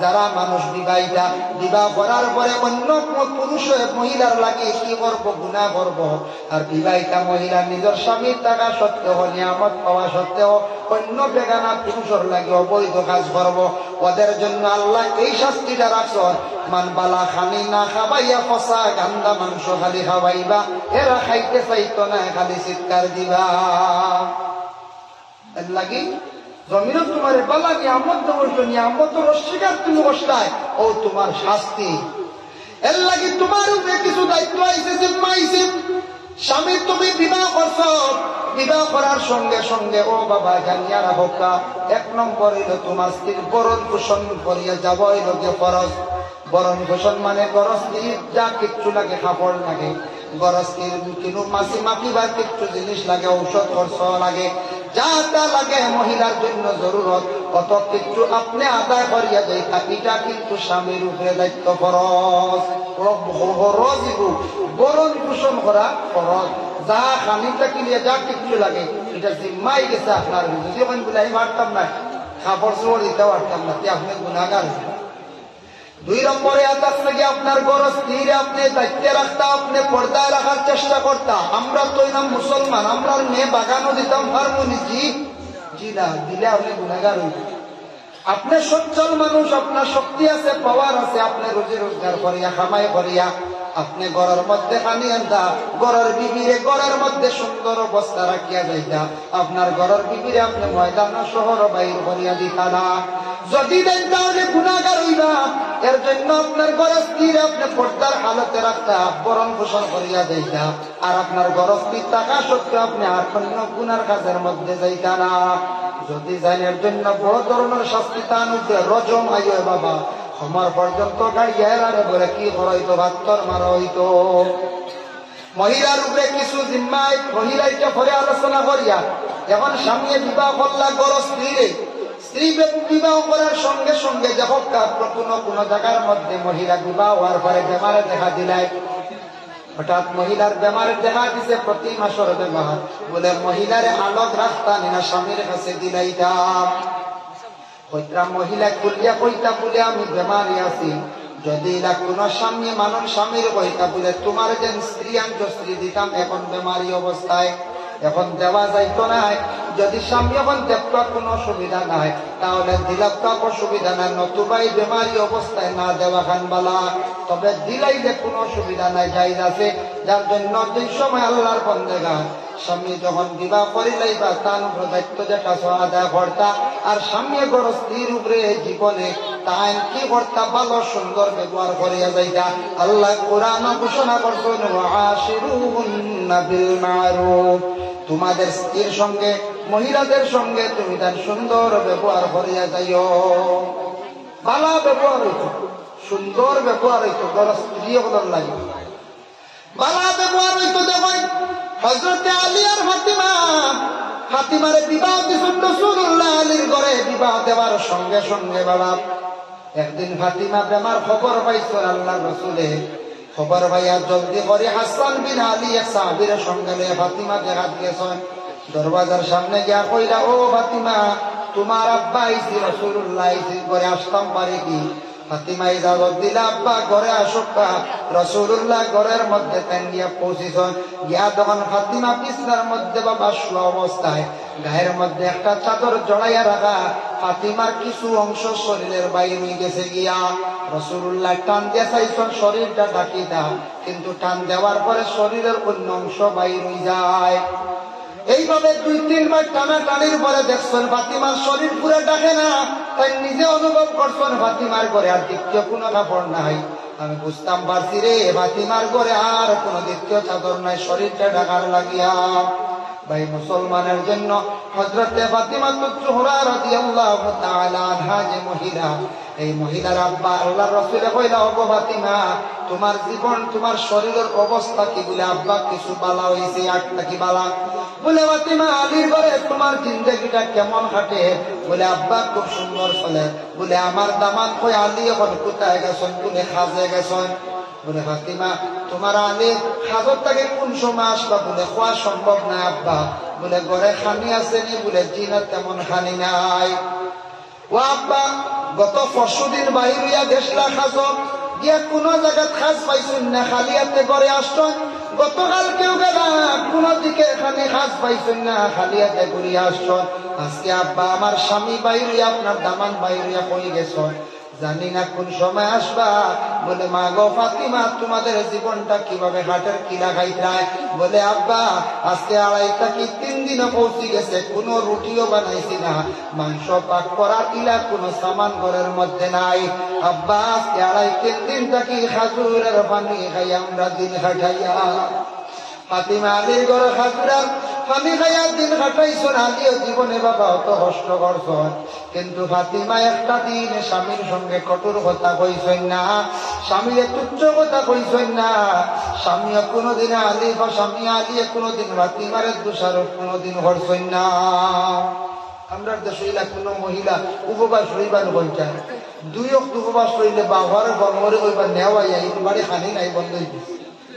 যারা মানুষ বিবাহিতা, বিবাহ করার পরে অন্য পুরুষ মহিলার লাগে কি করবো, গুনাহ করবো। আর বিবাহিতা মহিলা নিজের স্বামীর টাকা সত্ত্বেও, নিয়ামত পাওয়া সত্ত্বেও অন্য বেগানা পুরুষের লাগে অবৈধ কাজ করবো। ওদের জন্য আল্লাহ এই শাস্তিটা রাখছেন, মান বালা খানি না খাবাইয়া ফসা গান্দা মাংস খালি খাওয়াইবা, এরা খাইতে চাইতো না, খালি চিৎকার দিবা। এর লাগি জমিন তোমার বালা নিয়ামত দেবো, নিয়ামত অস্বীকার তুমি বসলায়, ও তোমার শাস্তি। এর লাগি তোমার উপরে কিছু দায়িত্ব আইছে, জিম্মা আইছে। স্বামী তুমি বিবাহ করছো, বিবাহ করার সঙ্গে সঙ্গে ও বাবা জানিয়া রাখো, এক নম্বর হইল তোমার স্ত্রীর বরণ পোষণ করিয়া যাব, হইল যে ফরজ। বরণ পোষণ মানে গরজ স্ত্রীর যা কিচ্ছু লাগে, কাপড় লাগে, গরজ স্ত্রীর কিন্তু মাছি মাখিবার কিচ্ছু জিনিস লাগে, ঔষধ খরচ লাগে, যা তা লাগে মহিলার জন্য জরুরত, কত কিছু আপনি আদায় করিয়া যাইতা, এটা কিন্তু স্বামীর উপরে দায়িত্ব ফরজ। বরণ পোষণ করা ফরজ, যা খানিটা কিনিয়ে যা কিছু লাগে এটা জিম্মাই গেছে আপনার। যদি ওখানে বলে আমি পারতাম না, কাপড় চোপড় দিতে পারতাম না, আপনি গুণাগার। দুই নম্বরে আদাস লাগে আপনার গরজ স্ত্রীরে আপনি দায়িত্বে রাখতা, আপনি পর্দায় রাখার চেষ্টা করতা। আমরা তো নাম মুসলমান, আমরা মেয়ে বাগানও দিতাম হারমোনি, জি না, দিলে আপনি গুণাগার হইত। আপনি সচ্ছল মানুষ, আপনার শক্তি আছে, পাওয়ার আছে, আপনি রোজি রোজগার করিয়া কামাই করিয়া আপনি ঘরের মধ্যে পানি আনতা, ঘরের বিবিরে ঘরের মধ্যে সুন্দর অবস্থা রাখিয়া যাইতা, আপনার ঘরের বিবিরে আপনি ময়দান শহর বাইর করিয়া দিতা না। যদি দেন তাহলে গুণাগার হইবা। এর জন্য আপনার ঘরের স্ত্রীর আপনি পর্দার হালতে রাখতা, বরণ পোষণ করিয়া যাইতা, আর আপনার ঘরের স্ত্রীর টাকা সত্ত্বেও আপনি আর কোন গুনার কাজের মধ্যে যাইতা না। যদি যান এর জন্য বড় ধরনের শাস্তি তান উঠে রজম আইয় বাবা, আমার পর্যন্ত গাড়ি বলে কি হইতো, ভাত্তর মারা হইতো। মহিলার উপরে কিছু জিম্মায় মহিলাইটা পরে আলোচনা করিয়া, এখন স্বামী বিবাহ করলা গরজ স্ত্রীরে, স্ত্রী বিবাহ করার সঙ্গে সঙ্গে যখন কোন জায়গার মধ্যে মহিলা বিবাহ হওয়ার পরে বেমারে দেখা দিলাই, হঠাৎ মহিলার বেমারে দেখা দিছে, প্রতি মাসের বেমার, বলে মহিলারে আলোক রাস্তা নিনা স্বামীর কাছে দিলাইতাম। কইতা মহিলা কুলিয়া কইতা বলে আমি বেমারি আছি, যদি এরা কোন স্বামী মানুষ স্বামীর কইতা বলে তোমার যে স্ত্রী আন্ত স্ত্রী দিতাম, এখন বেমারি অবস্থায়, এখন দেওয়া যাইতো না। যদি স্বামী এখন দেখতে কোনো অসুবিধা নাই, তাহলে দিলাম তো অসুবিধা নাই, নতুবাই বেমারি অবস্থায় না দেওয়া খান বালা। তবে দিলাইলে কোনো অসুবিধা নাই, জায়েজ আছে। যার জন্য দুই সময় আল্লাহর বন্দেগান স্বামী যখন বিবাহ করিলাই বা তার উপরে দায়িত্ব যেটা আদায় করতা, আর স্বামী গড় স্ত্রীর উপরে জীবনে তাই কি করতা, ভালো সুন্দর ব্যবহার করিয়া যাইতা। আল্লাহ কোরআন ঘোষণা করছেন, ওয়াশিরুহুন্না বিল মারুফ, তোমাদের স্ত্রীর সঙ্গে মহিলাদের সঙ্গে তুমি তার সুন্দর ব্যবহার করিয়া যাইও। ভালো ব্যবহার হইত, সুন্দর ব্যবহার হইত, গড় স্ত্রী বলার লাগে ভালো ব্যবহার হইত। দেখেন হযরতে আলী আর ফাতিমা, ফাতিমারে বিবাহ দিয়েছেন রাসূলুল্লাহ আলীর ঘরে। বিবাহ দেওয়ার সঙ্গে সঙ্গে বাবা একদিন ফাতিমা বেমার খবর পাইছেন, আল্লাহ রাসূলে খবর পাইয়া জলদি করে হাসান বিন আলী এক সাহাবীর সঙ্গে নিয়ে ফাতিমা দেখাত গেছেন। দরওয়াজার সামনে গিয়া কইলা, ও ফাতিমা, তোমার আব্বা আইছি, রাসূলুল্লাহ আইছি, ঘরে আসতাম পারে কি? ফাতিমা ইজাজত দিলা, আব্বা ঘরে আসুকা। রাসূলুল্লাহ ঘরের মধ্যে তেন গিয়া পৌঁছিছেন। গিয়া তখন ফাতিমা বিছনার মধ্যে বাবা শোয়া অবস্থায় গায়ের মধ্যে একটা চাদর জড়াইয়া রাখা, ফাতিমার কিছু অংশ শরীরের বাইরে হয়ে গেছে গিয়া। রাসূলুল্লাহ টান দিয়ে চাইছেন শরীরটা ঢাকি দাও, কিন্তু টান দেওয়ার পরে শরীরের অন্য অংশ বাইর হয়ে যায়। এইভাবে দুই তিনবার টানা টানির পরে দেখছেন ফাতিমার শরীর পুরো ডাকে না। তাই নিজে অনুভব করছেন ফাতিমার ঘরে আর দ্বিতীয় কোনো কাপড় নাই। আমি বুঝতাম পারছি রে, ফাতিমার ঘরে আর কোনো দ্বিতীয় চাদর নাই, শরীরটা ঢাকার লাগিয়া। ভাই মুসলমানের জন্য হযরতে ফাতিমা জোহরা রাদিয়াল্লাহু তাআলা আনহা যে মহিলা, এই মহিলার আব্বা আল্লাহর রাসূলে কইলা, ওগো ফাতিমা, তোমার জীবন তোমার শরীরের অবস্থা কি? বলে আব্বা কিছু বালা হইছে, একটা কি বালা? বলে ফাতিমা আলীর ঘরে তোমার জিন্দেগিটা কেমন কাটে? বলে আব্বা খুব সুন্দর চলে। বলে আমার দামাত কই আলী এখন কোথায় গেছেন? বলে খাজে গেছেন। বলে ফাতিমা তোমার আলী হাজর থেকে কোন সময় আসবা? বলে খোয়া সম্ভব না আব্বা। বলে ঘরে খানি আছে নি? বলে জিনা তেমন খানি নাই। ও আব্বা গত 4 দিন বাহির হইয়া গেছলা খাজর গিয়া কোন জায়গায় খাস পাইছেন না, খালি আপনি ঘরে আসছেন। গতকাল কেউ গেলা কোন দিকে এখানে খাস পাইছেন না, খালি হাতে ঘুরিয়া আসছেন। আজকে আব্বা আমার স্বামী বাইর হইয়া আপনার দামান বাইর হইয়া কই গেছেন, জানি না কোন সময় আসবা। বলে মা গো ফাতিমা তোমাদের জীবনটা কিভাবে হাটের কিলা খাইতায়? বলে আব্বা আজকে 2.5 কি 3 দিনও পৌঁছে গেছে, কোনো রুটিও বানাইছি না, মাংস পাক করা কিলা কোনো সামান ঘরের মধ্যে নাই। আব্বা আজকে 2.5-3 দিন থাকি খাজুরের পানি খাই আমরা দিন খাটাইয়া। ফাতিমা আলীর ঘরে খাজুরের পানি খাইয়া দিন কাটাইছেন। আলীও জীবনে বাবা অত কষ্ট করছেন, কিন্তু ফাতিমা একটা দিন স্বামীর সঙ্গে কঠোর কথা কইছেন না, স্বামীর তুচ্ছ কথা কইছেন না। স্বামীও কোনোদিন স্বামী আলী কোনোদিন ফাতিমার দোষারোপ কোনোদিন করছেন না। আমরা দেশে কোনো মহিলা উপবাস রইবার বলছেন, 2 অক্ট উপবাস রইলে বাবার গঙ্গরে হইবার নেওয়াই বাড়ি খানি নাই বন্ধ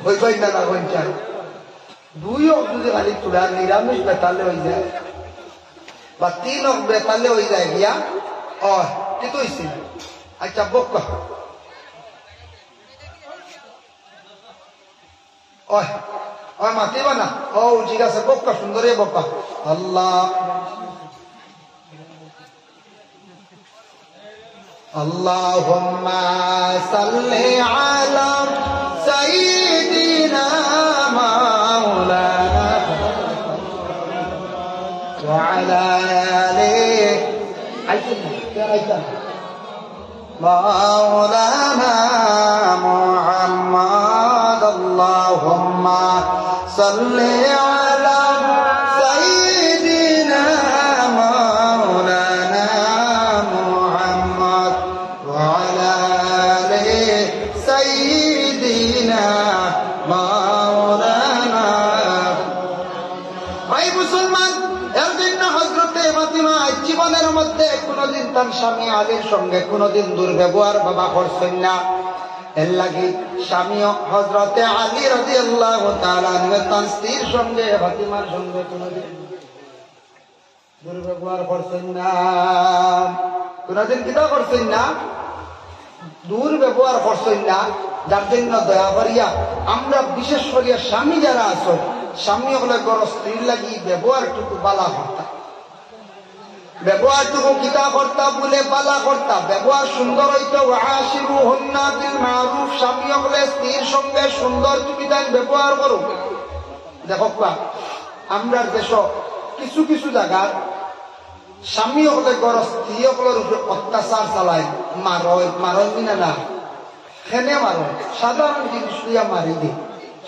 হইবাই না না বলছেন। 2 অক্ট যদি খালি চূড়া নিরামিষ বেতালে হয়ে যায় বা 3 অক্ট বেতালে হয়ে যায় গিয়া কিন্তু হয়েছে। আচ্ছা বক্কা মাতিবা না? ঠিক আছে বক্কা, সুন্দরী বক্কা। আল্লাহ আল্লাহুম্মা সাল্লি আলা সাইয়্যিদিনা মাওলানা ওয়া আলা আলিহি মাওলানা মুহাম্মদ। আল্লাহুম্মা সাল্লি আলা সাইয়্যিদিনা মাওলানা মুহাম্মদ ওয়া আলা আলিহি সাইয়্যিদিনা মাওলানা। ভাই মুসলমান, এর জন্য হযরতে ফাতিমা জীবনের মধ্যে কোনদিন তার স্বামী আলীর সঙ্গে কোনদিন দুর্ব্যবহার বাবা করছেন না। এর লাগি স্বামীও হযরতে আলী রাদিয়াল্লাহু তাআলা তার স্ত্রীর সঙ্গে ফাতিমার সঙ্গে কোনদিন দুর্ব্যবহার করছেন না, কোনদিন কিতা করছেন না, দুর্ব্যবহার করছেন না। যার জন্য দয়া করিয়া আমরা বিশেষ করিয়া স্বামী যারা আছো, স্বামী হলে গড় স্ত্রীর লাগি ব্যবহারটুকু বালা করতা, ব্যবহারটুকু কিতা করতা বলে বালা করতা, ব্যবহার সুন্দর হইতো। ওয়াশিরুহুন্না বিল মারুফ, স্বামী হলে স্ত্রীর সঙ্গে সুন্দর তুমি তাই ব্যবহার করো। দেখো আমরা দেশ কিছু কিছু জায়গার স্বামী হলে গড় স্ত্রী হলের উপরে অত্যাচার চালায়, মারয় কিনা না, খেনে মারো, সাধারণ জিনিস দিয়া মারি দিই,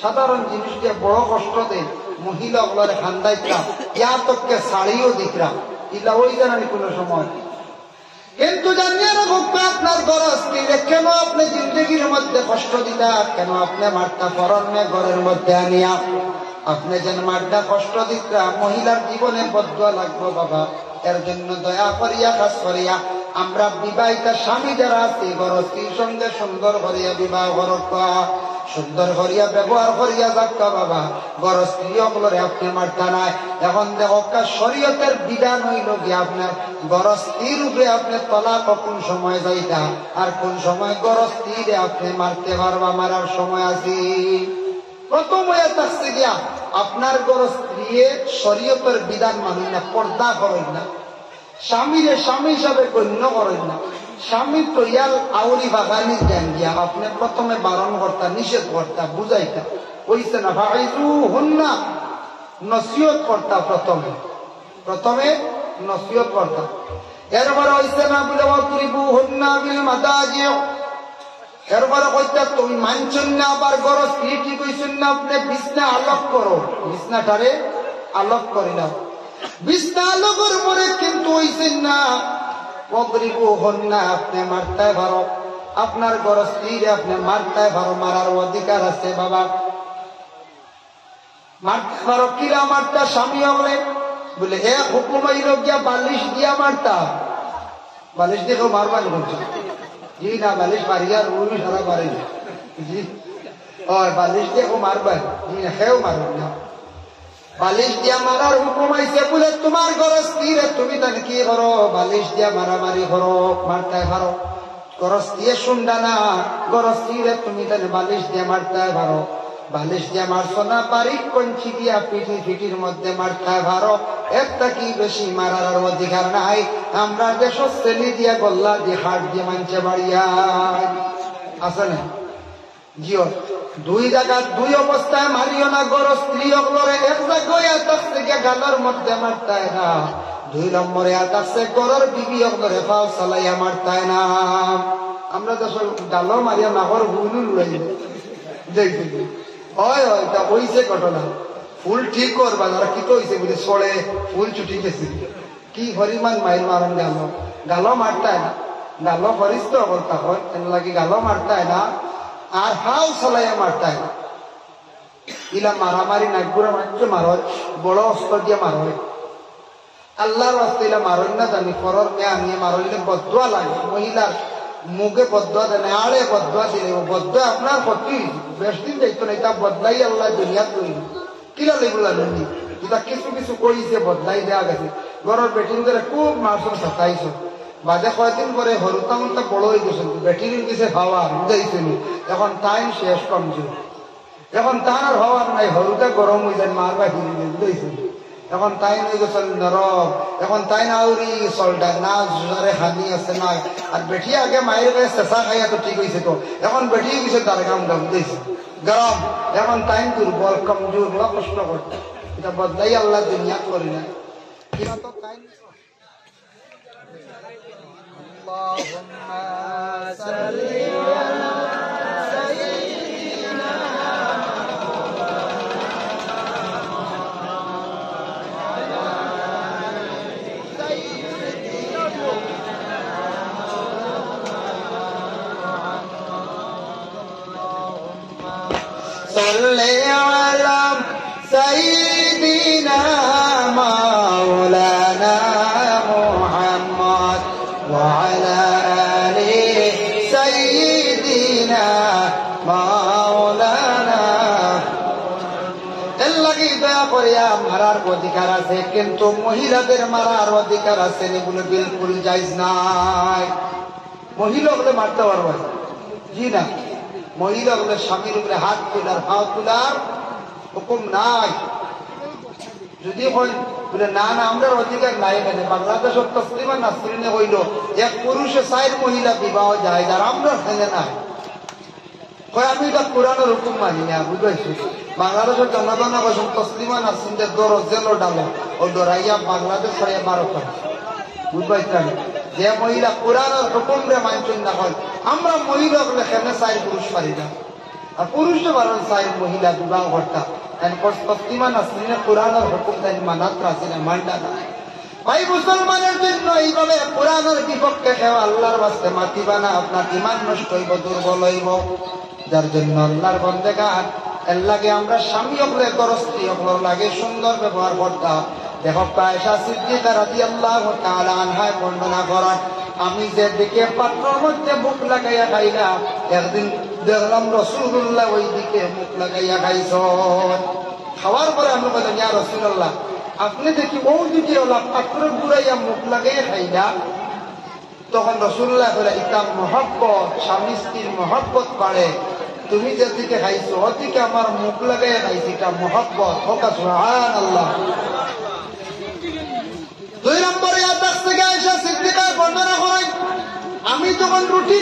সাধারণ জিনিস দিয়ে বড় কষ্ট দেয়, মহিলা হলের খান্দাইতাম, ইয়া তোকে শাড়িও দিকরাম, ইলা ওই জানানি কোন সময়। কিন্তু জানিয়ে রাখুক আপনার ঘর স্ত্রীরে কেন আপনি জিন্দগির মধ্যে কষ্ট দিতা, কেন আপনি মারতা পরনে ঘরের মধ্যে আনিয়া আপনি যেন মারটা কষ্ট দিতা, মহিলার জীবনে বদুয়া লাগবো বাবা। এর জন্য দয়া করিয়া কাজ করিয়া আমরা বিবাহিতা স্বামী যারা আছি ঘর স্ত্রীর সঙ্গে সুন্দর করিয়া বিবাহ করতা, সুন্দর করিয়া ব্যবহার করিয়া যাক্কা বাবা। ঘর স্ত্রী সকলরে আপনি মারতা নাই। এখন দেখো শরীয়তের বিধান হইল কি আপনার ঘর স্ত্রীর উপরে আপনি তলাক কোন সময় যাইতা, আর কোন সময় ঘর স্ত্রীরে আপনি মারতে পারবা, মারার সময় আছে। প্রথম হয়ে থাকছে গিয়া আপনার ঘর স্ত্রী শরীয়তের বিধান মানুন না, পর্দা করেন না, স্বামীরে স্বামী হিসাবে গণ্য করেন না, স্বামী তো ইয়াল আউরি বাগানি জ্ঞান গিয়া আপনি প্রথমে বারণ করতা, নিষেধ করতা, বুঝাইতা, কইছে না ভাইজু হন না, নসিহত করতা, প্রথমে নসিহত করতা। এরপরে হইছে না বলে অতুরিবু হন না বিল মাদাজি, এরপরে কইতা তুমি মানছেন না, আবার গরো স্ত্রী কি কইছেন না আপনি বিছনা আলোক করো, বিছনাটারে আলোক করি না, বিছনা আলোকের পরে কিন্তু হইছেন না অগরিবু হন না, আপনি মারতে পারো, আপনার গরো স্ত্রী আপনি মারতে পারো, মারার অধিকার আছে বাবা, মারতে পারো। কিরা মারতা স্বামী হলে বলে এক হুকুম হইল গিয়া বালিশ দিয়া মারতা, বালিশ দিয়ে কেউ মারবানি বলছে, জি না বালিশ মারিয়া রুই সারা পারেনি, জি হয় বালিশ দিয়ে মারবেন সেও মারবেন না বালিশ দিয়া মারার হুকুম আইছে বলে তোমার গরস্তিরে তুমি তাহলে কি করো বালিশ দিয়া মারামারি করো মারতে পারো গরস্তিয়ে শুনডা না গরস্তিরে তুমি তাহলে বালিশ দিয়ে মারতে পারো বালিশ দিয়ে মারছো না বারিক কঞ্চি দিয়া পিঠির মধ্যে মারতে পারো একটা কি বেশি মারার অধিকার নাই আমরা দেশ শ্রেণী দিয়া গল্লা দিয়ে হাট দিয়ে মানছে বাড়িয়া আছে না জিও দুই জায়গা দুই অবস্থায় মারিও না গরো স্ত্রী অগলরে এক জায়গায় আতাস থেকে গালার মধ্যে মারতায় না দুই নম্বরে আতাসে গরর বিবি অগলরে পাও চালাইয়া মারতায় না আমরা তো গালো মারিয়া নাগর হুইলু লুড়াই দেখি হয় হয় তা হইছে ঘটনা ফুল ঠিক করবা যারা কি কইছে বলে সরে ফুল ছুটি গেছে কি হরিমান মাইল মারন গালো মারতায় না গালো হরিস্ত অবস্থা হয় এর লাগে গালো মারতায় না আর হাও চালাইয়া মারতায় না ইলা মারামারি নাগপুরা মাত্র মারয় বড় অস্ত্র দিয়ে মারয় আল্লাহর রাস্তা ইলা মারয় না জানি পরর মেয়ে আনিয়ে মারইলে বদুয়া লাগে মহিলার মুখে বদুয়া দেয় না আড়ে বদুয়া দিলে বদুয়া আপনার ক্ষতি বেশ দিন যাইতো না এটা বদলাই আল্লাহ দুনিয়া তৈরি কিলা লেগুলা নি এটা কিছু কিছু কইছে বদলাই দেওয়া গেছে ঘরের বেটিন করে খুব মারছন সাতাইছ বাজে কয়েকদিন পরে হরুতামটা বড় হয়ে গেছে বেটির কিছু হাওয়া বুঝাইছিল এখন টাইম শেষ কমছিল এখন তার আর হওয়ার নাই হরুটা গরম হয়ে যায় মারবা হিরে বুঝাইছিল এখন তাই হয়ে গেছে নরম এখন তাই না আউরি চলটা না জোরে হানি আছে না আর বেটি আগে মায়ের কাছে চেঁচা খাইয়া তো ঠিক হয়েছে তো এখন বেটি গেছে তার কাম দাম দিয়েছে গরম এখন টাইম দুর্বল কমজোর বড় কষ্ট করতে এটা বদলাই আল্লাহ দুনিয়া করি না কিনা তো টাইম اللهم صل على سيدنا صل على سيدنا مولانا محمد وعلى آل سيدنا مولانا এলাকি দয়া করিয়া মারার অধিকার আছে কিন্তু মহিলাদের মারার অধিকার আছে এগুলো বিলকুল জায়েজ নাই মহিলা বলে মারতে পারবে জি না মহিলা বলে স্বামীর উপরে হাত তোলার পাও তোলার হুকুম নাই যদি হয় বলে না না আমরা অধিকার নাই এখানে বাংলাদেশের তসলিমা নাসরিনে হইল এক পুরুষে 4 মহিলা বিবাহ যায় যার আমরা এখানে নাই কয় আমি এটা কোরআনের হুকুম মানি না বুঝাইছি বাংলাদেশের জনগণ বসুন তসলিমা নাসরিনদের দরজ জেলো ডালো ও ডরাইয়া বাংলাদেশ হয়ে 12 পারে বুঝবাইছেন যে মহিলা কোরআনের হুকুম রে মানছেন না হয় আমরা মহিলা বলে এখানে 4 পুরুষ পারি না আর পুরুষও বারণ 4 মহিলা বিবাহ করতা তসলিমা নাসরিনের কোরআনের হুকুম তাই মানাত রাখে না মানটা না ভাই মুসলমানের জন্য এইভাবে কোরআনের বিপক্ষে কেউ আল্লাহর বাস্তে মাতিবা না আপনার ইমান নষ্ট হইব দুর্বল হইব যার জন্য আল্লাহর বন্দেগান এর লাগে আমরা স্বামী হলে গরস্ত্রী হল লাগে সুন্দর ব্যবহার করতাম দেখো আয়েশা সিদ্দিকা রাদিয়াল্লাহু তাআলা আনহা বর্ণনা করেন আমি যে দিকে পাত্রের মধ্যে মুখ লাগাইয়া খাইলাম একদিন দেখলাম রাসূলুল্লাহ ওই দিকে মুখ লাগাইয়া খাইছেন খাওয়ার পরে আমি বললাম ইয়া রাসূলুল্লাহ আপনি দেখি ওই দিকে পাত্রের ঘুরাইয়া মুখ লাগাইয়া খাইলা তখন রাসূলুল্লাহ বলে এটা মহব্বত স্বামী স্ত্রীর মহব্বত বাড়ে তুমি যেদিকে খাইছো ওদিকে আমার মুখ লাগাইয়া খাইছি এটা মহব্বত হোক সুবহানাল্লাহ 2 নম্বরে আদেশ থেকে আয়েশা সিদ্দিকা বর্ণনা করেন আমি যখন রুটি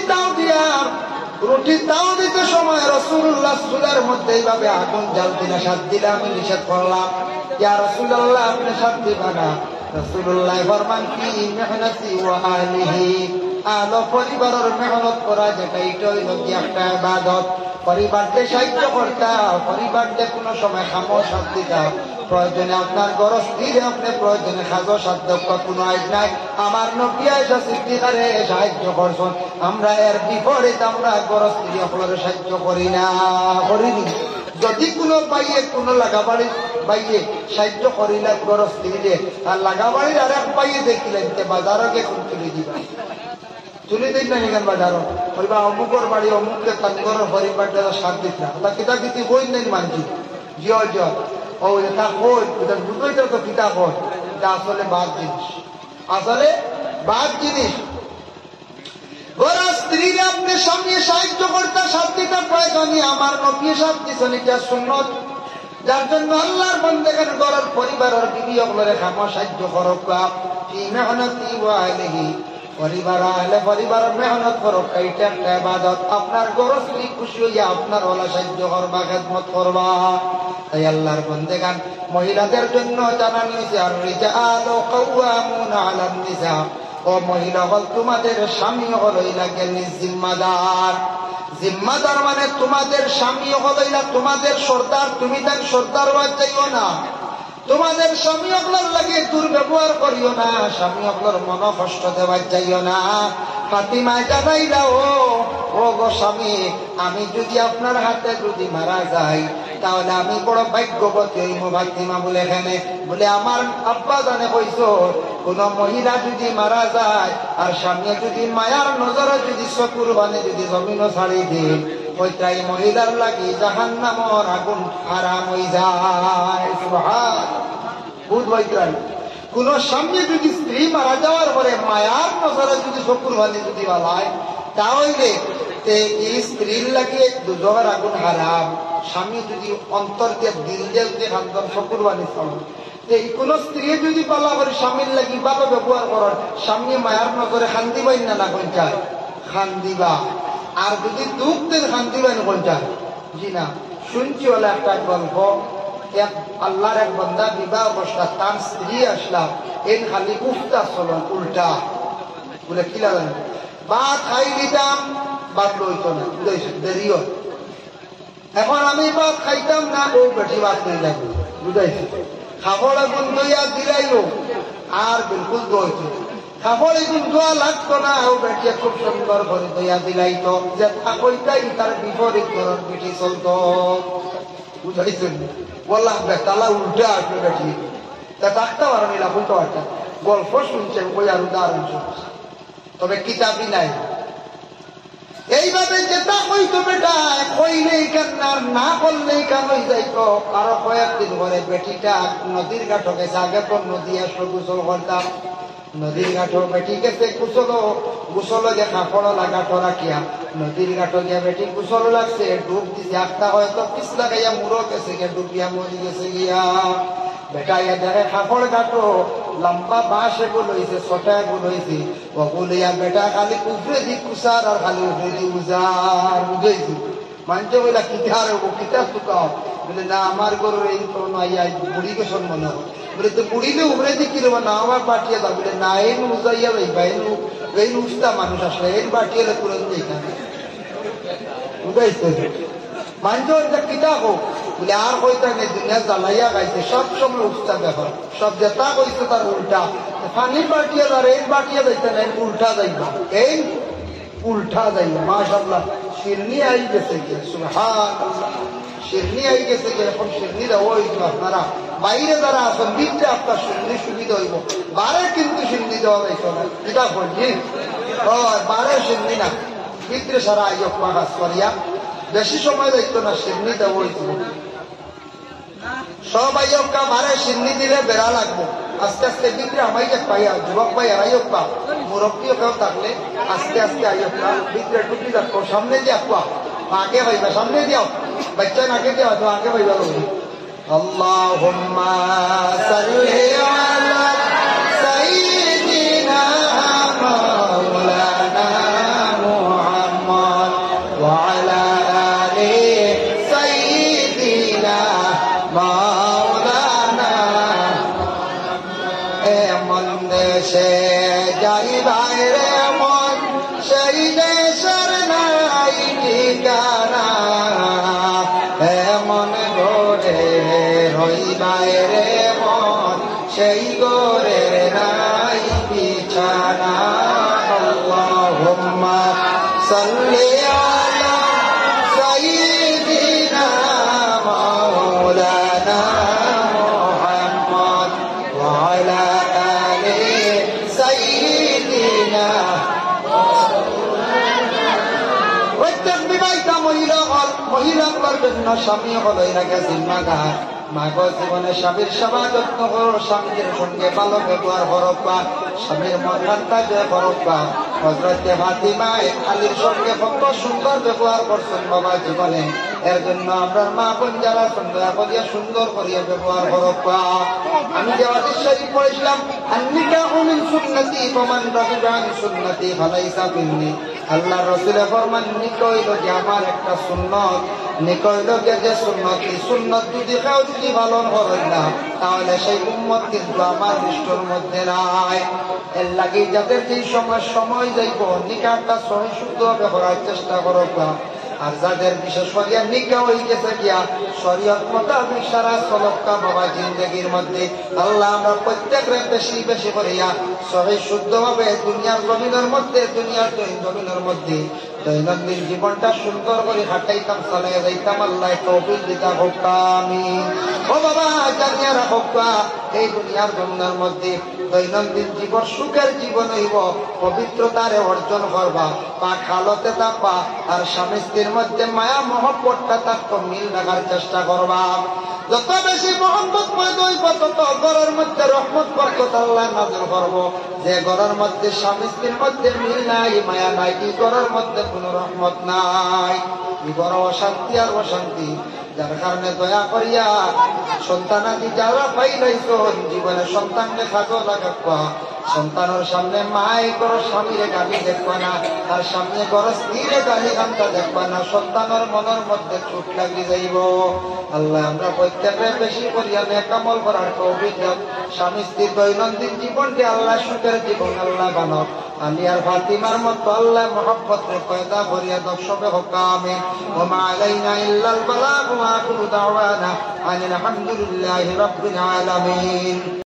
তাও দিতে সময় রাসূলুল্লাহ চুলার মধ্যে এইভাবে আগুন জ্বালতে না সাথ দিলে আমি নিষেধ করলাম ইয়া রাসূলুল্লাহ আপনি সাথ দিবেন না রাসূলুল্লাহ ফরমান কি মেহনতি ওয়া আলিহি আলো পরিবারের মেহনত করা যেটা এটা হইল কি একটা ইবাদত পরিবারকে সাহায্য করতা পরিবারকে কোনো সময় খামোশ সাথ দিতা প্রয়োজনে আপনার গরস্তিরে আপনি প্রয়োজনে খাজো সাধ্য কোনো আইজ নাই আমার নবী আয়েশা সিদ্দিকারে সাহায্য করছেন আমরা এর বিপরীত আমরা গরস্তিরি আপনার সাহায্য করি না করিনি যদি কোনো পাইয়ে কোনো লাগাবাড়ি পাইয়ে সাহায্য করিলে গরস্তিরে আর লাগাবাড়ির আর এক পাইয়ে দেখিলেন বাজারকে তুলে দিবা তুলে দিন না নিগান বাজারও ওইবা অমুকর বাড়ি অমুককে তাঙ্গরের পরিবারটা সাথ দিত না তা কিতা কিতি বই নেই মানছি জিও জিও ও এটা কই এটা দুটোইটা তো কিতা কই এটা আসলে বাদ জিনিস আসলে বাদ জিনিস ওরা স্ত্রীরা আপনি স্বামী সাহায্য করতে শান্তিটা প্রয়োজনই আমার নবী সাহায্য দিচ্ছেন এটা সুন্নত যার জন্য আল্লাহর বন্দেগণ করার পরিবারের বিবি অগলরে খামা সাহায্য করক কি মেহনতি ওয়ালিহি পরিবার আহলে পরিবারের মেহনত করক এইটা একটা ইবাদত আপনার ঘর স্ত্রী খুশি হইয়া আপনার ওলা সাহায্য করবা খেদমত করবা তাই আল্লাহর বন্দেগণ মহিলাদের জন্য জানানো হয়েছে আর রিজালু কাওয়ামুনা আলান নিসা ও মহিলা হল তোমাদের স্বামী হলইলা গেলি জিম্মাদার জিম্মাদার মানে তোমাদের স্বামী হলইলা তোমাদের সর্দার তুমি তার সর্দার হওয়া চাইও না তোমাদের স্বামী অগলার লাগে দুর্ব্যবহার করিও না স্বামী অগলার মন কষ্ট দেওয়ার চাইও না ফাতিমায় জানাইলা ও গো স্বামী আমি যদি আপনার হাতে যদি মারা যাই তাহলে আমি বড় ভাগ্যবতী হইব ফাতিমা বলে এখানে বলে আমার আব্বা জানে কইছো কোন মহিলা যদি মারা যায় আর স্বামী যদি মায়ার নজরে যদি চকুর বানে যদি জমিনও ছাড়ি দিন ওইটাই মহিলার লাগি জাহান্নামর আগুন হারাম হয়ে যায় বুধ বৈদ্রাই কোন স্বামী যদি স্ত্রী মারা যাওয়ার পরে মায়ার নজরে যদি চকুর বানে যদি বালায় তাহলে এই স্ত্রীর লাগে দুজনের আগুন হারাম স্বামী যদি অন্তর দিয়ে দিল দিয়ে খান্তন চকুর বানি চল কোন স্ত্রী যদি পালা করে স্বামীর লাগি ভালো ব্যবহার করার স্বামী মায়ার নজরে খান্দি পাই না কোন চায় খান্দিবা আর যদি দুঃখ দেন খান্দি পাই কোন চায় জি না শুনছি হলে একটা গল্প এক আল্লাহর এক বন্দা বিবাহ অবস্থা তার স্ত্রী আসলাম এন খালি উফতা চলন উল্টা বলে কি লাগে ভাত খাই দিতাম ভাত লইতো না দেরি হয় এখন আমি ভাত খাইতাম না ও বেশি ভাত করে যাবো বুঝাইছি খাবার আগুন দইয়া দিলাইল আর বিলকুল দইতো খাবার এগুন দোয়া লাগতো না ও বেটিয়া খুব সুন্দর করে দইয়া দিলাইতো যে থাকইতাই তার বিপরীত ধরন বেটি চলতো বুঝাইছেন বললাম বেতালা উল্টে আসবে বেটি তা থাকতে পারো নিলা উল্টো একটা গল্প শুনছেন বই আর উদাহরণ শুনছে তবে কিতাবই নাই এইভাবে যেটা হইতো বেটা কইলেই কেন আর না করলেই কেন হয়ে যাইতো আরো কয়েকদিন পরে বেটিটা নদীর ঘাটে গেছে আগে তো নদী আসলো গোসল করতাম নদীর ঘাটও বেটি গেছে গোসল যে কাপড় লাগাটো রাখিয়া নদীর ঘাটে গিয়া বেটি গোসল লাগছে ডুব দিছে একটা হয়তো পিছ লাগাইয়া মুড়ো গেছে গিয়া ডুবিয়া মরি গেছে গিয়া বেটা ইয়া দেখে কাপড় ঘাটো লম্বা বাঁশ এগুলো হয়েছে ছোটা এগুলো হয়েছে ওগুলো ইয়া বেটা খালি উপরে দি কুসার আর খালি উপরে দি উজার বুঝেছি মানছে বলে কিতার কিতাব চুকাও বলে না আমার গরুর এই বুড়ি কেসন মনে হয় বলে তো বুড়িলে উপরে দি কি না আমার পাঠিয়ে দাও বলে না এই উজাইয়া ভাইবা এই উস্তা মানুষ আসলে এই পাঠিয়ে তুরন্ত এখানে বুঝাইছে মানছে এটা কিতাব হোক বলে আর কইতা নেই দুনিয়া জ্বালাইয়া গাইছে সব সময় উস্তা ব্যাপার সব যেটা কইছে তার উল্টা পানি পাঠিয়ে দাঁড় এই পাঠিয়ে যাইতে না উল্টা যাইবা এই উল্টা যাইবা মাশাআল্লাহ শিরনি আই গেছে গিয়ে সুবহানাল্লাহ শিরনি আই গেছে গিয়ে এখন শিরনি দেওয়া হইতো আপনারা বাইরে যারা আছেন দিতে আপনার শিরনি সুবিধা হইব বারে কিন্তু শিরনি দেওয়া যাইতো না এটা বলছি বারে শিরনি না ভিতরে সারা আয়োগ কাজ করিয়া বেশি সময় যাইতো না শিরনি দেওয়া হইতো সব আয়োগকা মারে সিন্নি দিলে বেড়া লাগবো আস্তে আস্তে ভিতরে আমাই যে পাইয়া যুবক ভাই আর আয়োগকা মুরব্বীও কেউ থাকলে আস্তে আস্তে আয়োগকা ভিতরে ঢুকি থাকবো সামনে দিয়ে আকুয়া আগে ভাইবা সামনে দিও বাচ্চা আগে দিও তো আগে ভাইবা লোক আল্লাহুম্মা সাল্লি আলা সাইয়্যিদিনা মাওলানা মুহাম্মদ ওয়া আলা আলি সাইয়্যিদিনা মাওলানা এমন দেশে যাই বাইরে মন সেই দেশের নাই ঠিকানা এমন গোরে রই বাইরে মন সেই গোরে নাই বিছানা আল্লাহুম্মা সাল্লি আলা সাইয়্যিদিনা মাওলানা মুহাম্মদ ওয়া আলা আলি সাইয়্যিদিনা মহিলাগুলোর জন্য স্বামী হলো এটাকে জিম্মাদার। মাগো জীবনে স্বামীর সেবা যত্ন করো, স্বামীর সঙ্গে ভালো ব্যবহার করবা, স্বামীর মন জয় করবা। হযরতে ফাতিমা আলীর সঙ্গে কত সুন্দর ব্যবহার করছেন বাবা জীবনে। এর জন্য আমরা মা বোন যারা সুন্দর করিয়া সুন্দর করিয়া ব্যবহার করবা। আমি যে হাদিস শরীফ পড়েছিলাম, আন-নিকাহু মিন সুন্নতি ফামান রাগিবা আন সুন্নতি ফালাইসা মিন্নি। আল্লাহর রাসূল ফরমান, নিকাহ হইল যে আমার একটা সুন্নত, নিকাহ হইল যে সুন্নত। এই সুন্নত যদি কেউ যদি পালন করেন না, তাহলে সেই উম্মত কিন্তু আমার দৃষ্টির মধ্যে নাই। এর লাগে যাদের যে সময় যাইব নিকাহটা সহি শুদ্ধভাবে করার চেষ্টা করবা। আর যাদের বিশেষ করিয়া নিকাহ হয়ে গেছে গিয়া শরীয়ত মোতাবেক সারা চলকা বাবা জিন্দগির মধ্যে, আল্লাহ আমরা প্রত্যেকের বেশি বেশি করিয়া সহি শুদ্ধভাবে দুনিয়ার জমিনের মধ্যে, দুনিয়ার জমিনের মধ্যে দৈনন্দিন জীবনটা সুন্দর করে হাঁটাইতাম, চালাইয়া যাইতাম। আল্লাহ তৌফিক দিতা হোক, আমিন। ও বাবা জানিয়া রাখো, এই দুনিয়ার জমিনের মধ্যে দৈনন্দিন জীবন সুখের জীবন হইব, পবিত্রতারে অর্জন করবা, পাক হালতে থাকবা, আর স্বামী স্ত্রীর মধ্যে মায়া মহব্বতটা থাকতো মিল রাখার চেষ্টা করবা। যত বেশি মহব্বত হইব তত ঘরের মধ্যে রহমত বরকত আল্লাহ নাযিল করব। যে ঘরের মধ্যে স্বামী স্ত্রীর মধ্যে মিল নাই, মায়া নাই, এই ঘরের মধ্যে কোন রহমত নাই, এই ঘর অশান্তি আর অশান্তি। যার কারণে দয়া করিয়া সন্তানাদি যারা পাইলাইছ জীবনে সন্তানকে খাটো লাগাবা। সন্তানের সামনে মাই করো স্বামীরে গালি দেখবা না, আর সামনে করো স্ত্রীরে গালি গানটা দেখবা না, সন্তানের মনের মধ্যে চোট লাগি যাইব। আল্লাহ আমরা প্রত্যেকে বেশি করিয়া নেকামল করার তৌফিক দাও। স্বামী স্ত্রীর দৈনন্দিন জীবনকে আল্লাহ সুখের জীবন আল্লাহ বানাও। আলী আর ফাতিমার মতো আল্লাহ মহব্বতে পয়দা করিয়া দর্শকে হোক, আমিন। ওয়া মা আলাইনা ইল্লাল বালাগ ওয়া আখিরু দাওয়ানা আনিল হামদুলিল্লাহি রাব্বিল আলামিন।